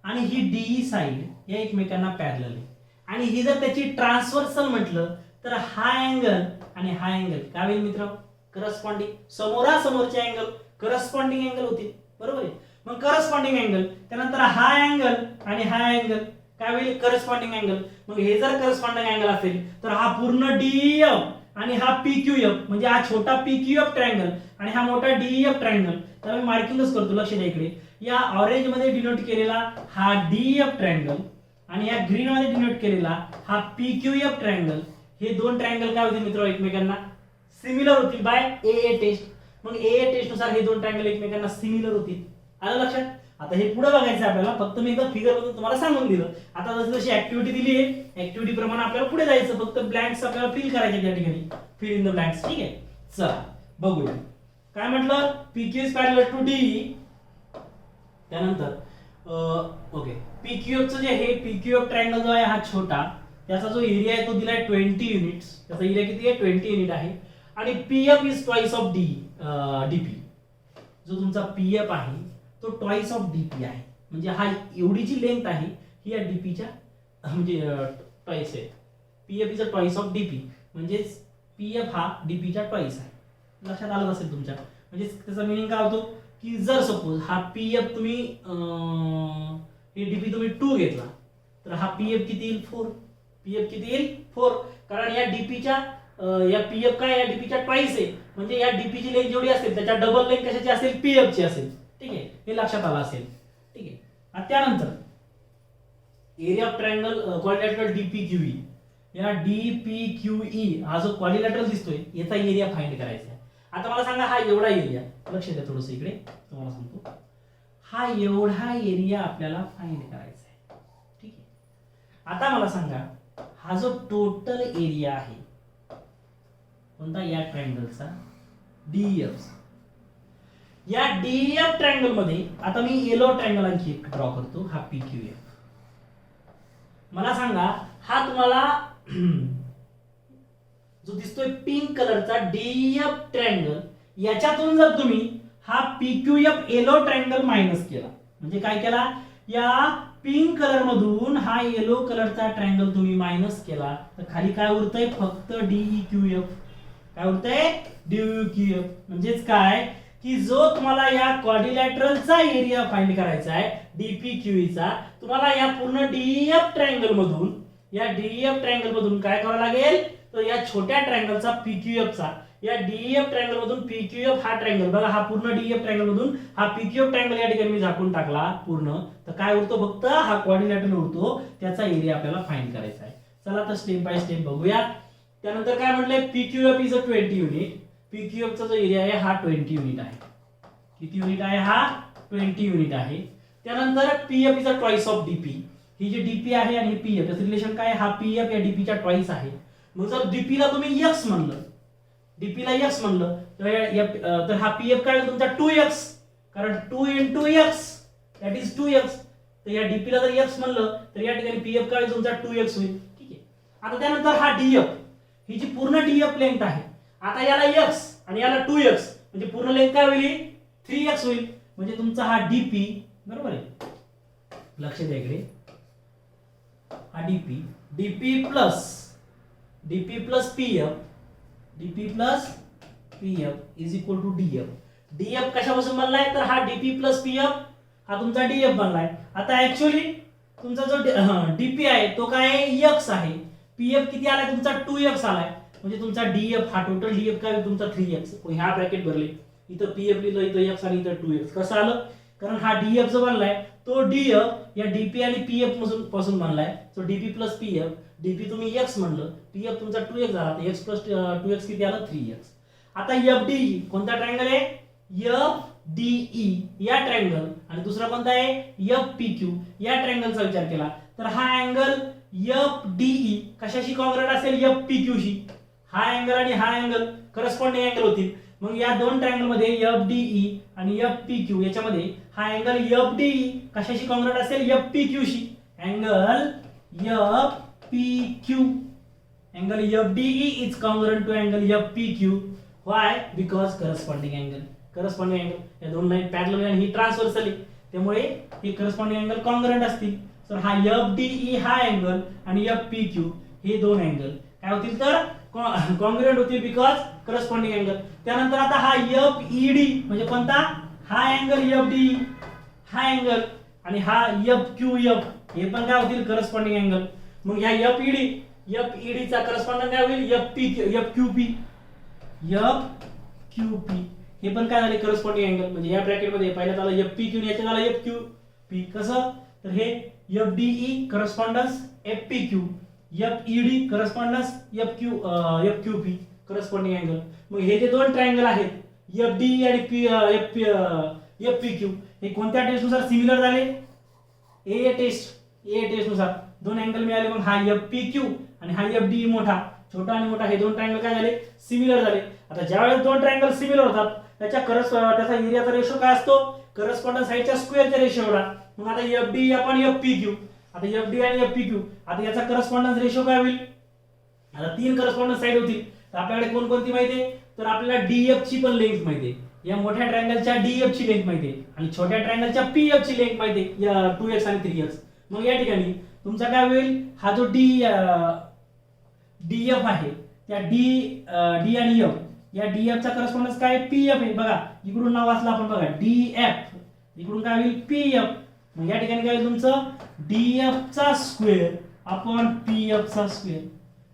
आणि ही DE साइड या एकमेकांना पॅरलल आहे आणि ही जर त्याची ट्रान्सव्हर्सल म्हटलं तर हा अँगल आणि हा अँगल काय होईल मित्र, करस्पॉन्डिंग. समोरासमोरचे अँगल करस्पॉन्डिंग अँगल होतील, बरोबर आहे. मग करस्पॉन्डिंग अँगल, त्यानंतर हा अँगल आणि हा अँगल काय होईल करस्पॉन्डिंग अँगल. मग हे जर करस्पॉन्डिंग अँगल असेल तर हा पूर्ण DEF आणि हा PQF म्हणजे हा छोटा PQF ट्रायंगल आणि हा मोठा DEF ट्रायंगल. तर मी मार्किंगच करतो, लक्ष द्या इकडे. या ऑरेंज मध्ये डिनोट केलेला हा DEF ट्रायंगल आणि या ग्रीन मध्ये डिनोट केलेला हा PQF ट्रायंगल, हे दोन ट्रायंगल काय होतील मित्र एकमेकांना सिमिलर होतील बाय AA टेस्ट. मग AA टेस्ट नुसार हे दोन ट्रायंगल एकमेकांना सिमिलर होतील. आलं लक्षात. आता हे पुढे बघायचं आपल्याला, फक्त मी एकदा फिगर मधून तुम्हाला सांगून दिलं. आता जशी ऍक्टिव्हिटी दिली आहे, ऍक्टिव्हिटी प्रमाणे आपल्याला पुढे जायचं, फक्त ब्लँक्स आपल्याला फिल करायचे त्या ठिकाणी. फिल इन द ब्लँक्स, ठीक आहे. चला बघूया काय म्हटलं, PQ is parallel to D. त्यानंतर ओके, PQF चं जे हे PQF ट्रायंगल जो आहे हा छोटा, त्याचा जो एरिया आहे तो दिलाय 20 युनिट्स. त्याचा एरिया किती आहे 20 युनिट आहे आणि PF is twice of DP. जो तुमचा PF आहे तो ट्वाइस ऑफ DP आहे, म्हणजे हा एवढी जी लेंथ आहे ही या DPच्या म्हणजे ट्वाइस आहे. PF is a twice of DP म्हणजे PF हा DPच्या ट्वाइस आहे. लक्षात आलं असेल तुमच्या. म्हणजे त्याचा मीनिंग काय होतो की जर सपोज हा PF तुम्ही हे DP तुम्ही 2 घेतला तर हा PF किती येईल 4. PF किती येईल 4, कारण या DPच्या या PF काय या DPच्या ट्वाइस आहे, म्हणजे या DP ची लेंथ जेवढी असेल त्याच्या डबल लेंथ कशाची असेल PF ची असेल. ठीक आहे, हे लक्षात आलं असेल. ठीक आहे. आणि त्यानंतर area of triangle quadrilateral DPQE, या DPQE हा जो क्वाड्रिलॅटरल दिसतोय याचा एरिया फाइंड करायचा आहे. आता मला सांगा हा एवढा एरिया, लक्ष द्या थोडंसं इकडे तुम्हाला सांगतो, हा एवढा एरिया आपल्याला फाइंड करायचा आहे. ठीक आहे. आता मला सांगा हा जो टोटल एरिया आहे कोणता या ट्रायंगलचा DEF, या DEF ट्रायंगल मध्ये आता मी येलो ट्रायंगल आणखी एक ड्रॉ करतो, हा PQF. मला सांगा हा तुम्हाला जो दिसतोय पिंक कलरचा DEF ट्रायंगल, याच्यातून जर तुम्ही हा PQF येलो ट्रायंगल मायनस केला, म्हणजे काय केला, या पिंक कलर मधून हा येलो कलरचा ट्रायंगल तुम्ही मायनस केला तर खाली काय उरतंय फक्त DEQF. काय उरतंय DEQF. म्हणजेच काय की जो तुम्हाला या क्वाड्रिलॅटरलचा एरिया फाइंड करायचा आहे DPQE चा, तुम्हाला या पूर्ण DEF ट्रायंगल मधून, या DEF ट्रायंगल मधून काय करावं लागेल, तर या छोट्या ट्रायंगलचा PQF चा या डीईएफ ट्रायंगल मधून पीक्यूएफ हा ट्रायंगल बघा, हा पूर्ण डीईएफ ट्रायंगल मधून हा पीक्यूएफ ट्रायंगल या ठिकाणी मी झाकून टाकला पूर्ण, तर काय उरतो फक्त हा कोऑर्डिनेटर उरतो, त्याचा एरिया आपल्याला फाइंड करायचा आहे. चला तर स्टेप बाय स्टेप बघूया. त्यानंतर काय म्हटलंय, पीक्यूएफ इज अ 20 युनिट. पीक्यूएफ चा जो एरिया आहे हा 20 युनिट आहे. किती युनिट आहे, हा 20 युनिट आहे. त्यानंतर PF is a twice of DP. ही जी डीपी आहे आणि पीएफ याचं रिलेशन काय, हा पीएफ या डीपी च्या ट्वाइस आहे. मग जर डीपी ला तुम्ही x म्हणलं, डीपी ला x म्हणलं तर हा पीएफ काय होईल तुमचा 2x, कारण 2 into x that is 2x. तर या डीपी ला जर x म्हणलं तर या ठिकाणी पीएफ काय तुमचा 2x होईल. ठीक आहे. आता त्यानंतर हा डीएफ, ही जी पूर्ण डीएफ लेंथ आहे, आता याला x आणि याला 2x म्हणजे पूर्ण लेंथ काय होईल 3x होईल. म्हणजे तुमचा हा डीपी बरोबर आहे, लक्ष द्या इकडे, हा DP, DP plus PF is equal to DF. DF कशापासून बनलाय, तर हा डीपी प्लस पीएफ हा तुमचा डीएफ बनलाय. आता ऍक्च्युअली तुमचा जो डीपी आहे तो काय आहे x आहे, पीएफ किती आलाय तुमचा 2x आलाय, म्हणजे तुमचा डीएफ हा टोटल डीएफ काय तुमचा 3x. ह्या ब्रॅकेट भरले, इथं पीएफ लिहिलं, इथं x आणि इथं 2x. कसं आलं, कारण हा डीएफ जो बनलाय तो डीएफ या डीपी आणि पीएफ पासून बनलाय. So DP plus PF, DP तुम्ही x म्हणलं, पीएफ तुमचा 2x झाला, तर x प्लस 2x किती आलं 3x. आता एफडीई कोणता ट्रायंगल आहे, एफडीई या ट्रायंगल, आणि दुसरा कोणता आहे एफपीक्यू या ट्रायंगलचा विचार केला तर हा अँगल एफडीई कशाशी कॉन्ग्रुएंट असेल, एफपीक्यूशी. हा अँगल आणि हा अँगल करस्पॉन्डिंग अँगल होतील. मग या दोन ट्रायंगल मध्ये एफडीई आणि एफपीक्यू याच्यामध्ये हा अँगल एफडीई कशाशी कॉन्ग्रुएंट असेल, एफपीक्यूशी. Angle FPQ, angle FDE is congruent to angle FPQ. Why, because corresponding angle या दोन लाईन पॅरलल आणि ही ट्रान्सव्हर्सल, त्यामुळे हे करस्पॉन्डिंग अँगल कॉन्ग्रुएंट असतील. तर हा एफडीई हा अँगल आणि एफपीक्यू हे दोन अँगल काय होतील तर कॉन्ग्रुएंट होतील, बिकॉज करस्पॉन्डिंग अँगल. त्यानंतर आता हा एफईडी म्हणजे कोणता, हा अँगल एफडीई हा अँगल आणि हा एफक्यूएफ हे पण काय होतील करस्पॉन्डिंग अँगल. मग ह्या एफईडी चा करस्पॉन्डिंग काय होईल, एफक्यूपी हे पण काय झाले करस्पॉन्डिंग अँगल. म्हणजे या ब्रॅकेट मध्ये पहिल्यात आला एफपीक्यू आणि याच्यात आला एफक्यूपी. कसं, तर हे FDE correspondence FPQ, FED correspondence FQP corresponding angle. मग हे जे दोन ट्रायंगल आहेत एफडीई आणि एफपीक्यू हे कोणत्या टेस्ट नुसार सिमिलर झाले, ए टेस्ट नुसार दोन अँगल मिळाले. मग हा एफपीक्यू आणि हा एफडीई मोठा, छोटा आणि मोठा हे दोन ट्रायंगल काय झाले सिमिलर झाले. आता ज्यावेळेस दोन ट्रायंगल सिमिलर होतात त्याचा एरियाचा रेशो काय असतो, करस्पॉन्डन्स साइडच्या स्क्वेअरच्या रेशो एवढा. मग आता एफडीई आपण एफपीक्यू, आता एफडी आणि एफपीक्यू, आता याचा करस्पॉन्डन्स रेशो काय होईल, आता तीन करस्पॉन्डन्स साइड होतील. तर आपल्याकडे कोणकोणती माहिती आहे, तर आपल्याला डीएफ ची पण लेंथ माहिती आहे, या मोठ्या ट्रायंगलच्या डीएफ ची लेंथ माहिती आहे आणि छोट्या ट्रायंगलच्या पीएफ ची लेंथ माहिती आहे 2x आणि 3x. मग या ठिकाणी तुमचा काय होईल, हा जो डीएफ आहे त्या डी आणि एफ, या डीएफ चा करस्पॉन्डन्स काय पीएफ आहे. बघा इकडून नाव वाचलं आपण, बघा डीएफ, इकडून काय होईल पीएफ. मग या ठिकाणी काय होईल तुमचं डीएफ चा स्क्वेअर अपॉन पीएफ चा स्क्वेअर,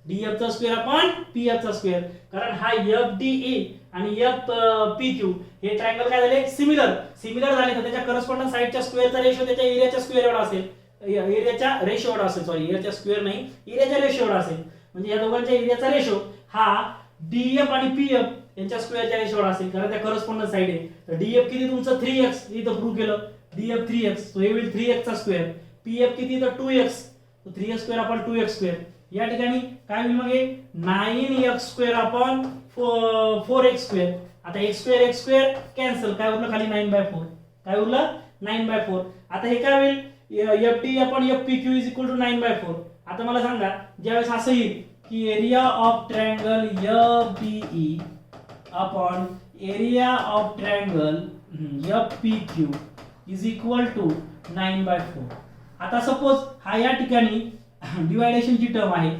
डीएफ चा स्क्वेअर अपॉन पीएफ चा स्क्वेअर. कारण हा एफडीई आणि एफपीक्यू हे ट्रायंगल काय झाले सिमिलर झाले, तर त्याच्या करस्पॉन्डन्स साइडच्या स्क्वेअरचा रेशो त्याच्या एरियाच्या स्क्वेअर एवढा असेल, एरियाच्या रेशो एवढा असेल, सॉरी एरियाच्या स्क्वेअर नाही, एरियाच्या रेशो एवढा असेल. म्हणजे या दोघांच्या एरियाचा रेशो हा डीएफ आणि पीएफ यांच्या स्क्वेअरच्या रेशो एवढा असेल, कारण त्या करस्पॉन्डन्स साइड आहे. तर डीएफ किती तुमचं 3x इथं प्रूव्ह केलं, डीएफ 3x, तो हे होईल 3x चा स्क्वेअर. पीएफ किती तर 2x, तो 3x square upon 2x square. या ठिकाणी काय होईल मग हे 9x square upon 4x square. आता x स्क्वेअर कॅन्सल, काय उरलं खाली 9/4, काय उरलं 9/4. आता हे काय होईल FD upon FPQ is equal to 9/4. आता मला सांगा ज्यावेळेस असं येईल की area of triangle FDE upon area of triangle FPQ is equal to 9/4. आता सपोज हा या ठिकाणी डिवायडेशनची टर्म आहे,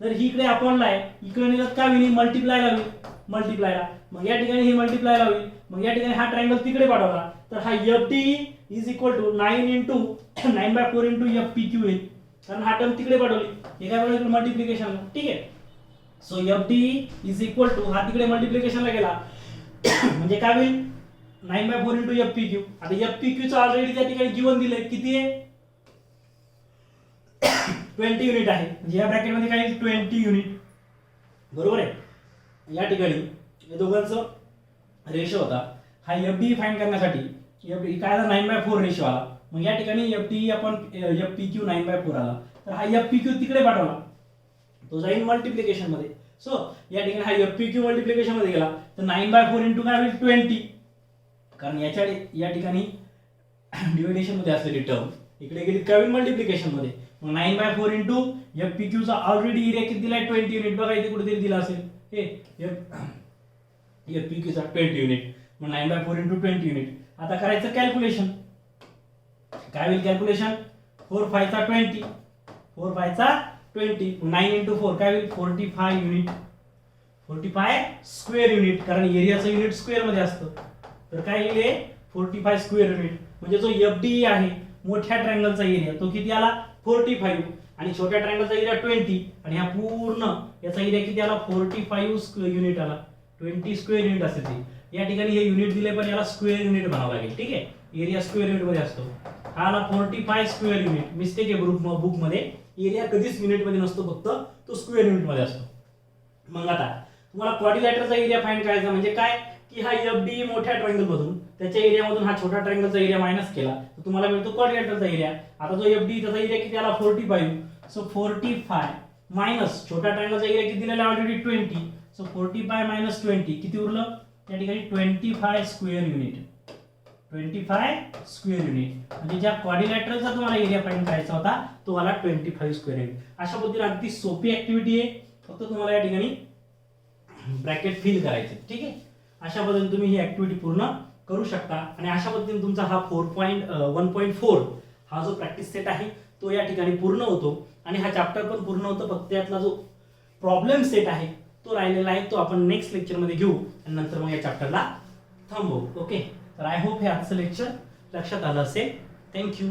तर ही इकडे अपॉनला आहे, इकडे नेलं काय होईल मल्टिप्लायला होईल, मल्टिप्लायला. मग या ठिकाणी हे मल्टिप्लायला होईल, मग या ठिकाणी हा ट्रायंगल तिकडे पाठवला, तर हा एफडीई इज इक्वल टू 9/4 इंटू एफपीक्यू येईल, कारण हा टर्म तिकडे पाठवली, हे काय पाठवली मल्टिप्लिकेशन. ठीक आहे. So F D is equal to, हा तिकडे मल्टिप्लिकेशनला गेला म्हणजे काय होईल 9/4 इंटू एफ पी क्यू. आता एफ पी क्यू चं ऑलरेडी त्या ठिकाणी गिवन दिलंय, किती आहे 20 युनिट आहे, म्हणजे या ब्रॅकेटमध्ये काय आहे 20 युनिट, बरोबर आहे. या ठिकाणी या दोघांचं रेशो होता, हा एफ डी फाइंड करण्यासाठी एफ डी काय आला 9/4 रेशो आला, मग या ठिकाणी एफ डी आपण एफ पी क्यू 9/4 आला, तर हा एफ पी क्यू तिकडे पाठवला, तो जाईल मल्टिप्लिकेशन मध्ये. सो या ठिकाणी हा एफ पी क्यू मल्टिप्लिकेशन मध्ये गेला तर 9/4 इंटू काय होईल 20, कारण या ठिकाणी डिव्हिडेशन मध्ये असलेली टर्म इकडे गेली काय होईल मल्टिप्लिकेशन मध्ये. मग 9/4 इंटू एफ पी क्यू चा ऑलरेडी एरिया किती दिलाय 20 युनिट, बघा इथे कुठेतरी दिला असेल हे एफ पी क्यू चा 20 युनिट, मग 9/4 इंटू 20 युनिट. आता करायचं कॅल्क्युलेशन, काय होईल कॅल्क्युलेशन 4 5 चा 20, 4 5 चा 20, 9 इंटू 4 काय होईल 45 युनिट, 45 स्क्वेअर युनिट, कारण एरियाचं युनिट स्क्वेअर मध्ये असतं, तर काय येईल 45 स्क्वेअर युनिट. म्हणजे जो एफ डी आहे मोठ्या ट्रायंगलचा एरिया तो किती आला 45 आणि छोट्या ट्रायंगलचा एरिया 20 आणि हा पूर्ण याचा एरिया किती आला 45 युनिट आला, 20 स्क्वेअर युनिट असते ते. या ठिकाणी हे युनिट दिले पण याला स्क्वेअर युनिट बनावं लागेल, ठीक आहे, एरिया स्क्वेअर युनिट मध्ये असतो. हा आला 45 स्क्वेअर युनिट, मिस्टेक आहे बुक मध्ये, एरिया कधीच युनिट मध्ये नसतो, फक्त तो स्क्वेअर युनिट मध्ये असतो. मग आता तुम्हाला क्वाड्रिलॅटरलचा एरिया फाइंड करायचा म्हणजे काय की हा एफ डी मोठ्या ट्रायंगल मधून त्याच्या एरियामधून हा छोटा ट्रायंगलचा एरिया मायनस केला तर तुम्हाला मिळतो क्वाड्रिलॅटरलचा एरिया. आता जो एफ डी त्याचा एरिया किती आला 45, सो 45 मायनस छोटा ट्रायंगलचा एरिया किती दिलेला ऑलरेडी 20, सो 45 मायनस 20 किती उरलं त्या ठिकाणी 25 स्क्वेअर युनिट, 25 स्क्वेअर युनिट. म्हणजे ज्या क्वाड्रिलॅटरलचा तुम्हाला एरिया फाइंड करायचा होता तो आला 25 स्क्वेअर युनिट. अशा पद्धतीने अगदी सोपी ऍक्टिव्हिटी आहे, फक्त तुम्हाला या ठिकाणी ब्रॅकेट फिल करायचे, ठीक आहे. अशा पद्धतीने तुम्ही ही ऍक्टिव्हिटी पूर्ण करू शकता आणि अशा पद्धतीने तुमचा हा 1.4 हा जो प्रॅक्टिस सेट आहे तो या ठिकाणी पूर्ण होतो आणि हा चॅप्टर पण पूर्ण होतो. फक्त यातला जो प्रॉब्लेम सेट आहे तो राहिलेला आहे, तो आपण नेक्स्ट लेक्चर मध्ये घेऊ आणि नंतर मग या चॅप्टरला थांबवू. ओके, तर आय होप हे आजचं लेक्चर लक्षात आलं असेल. थँक्यू.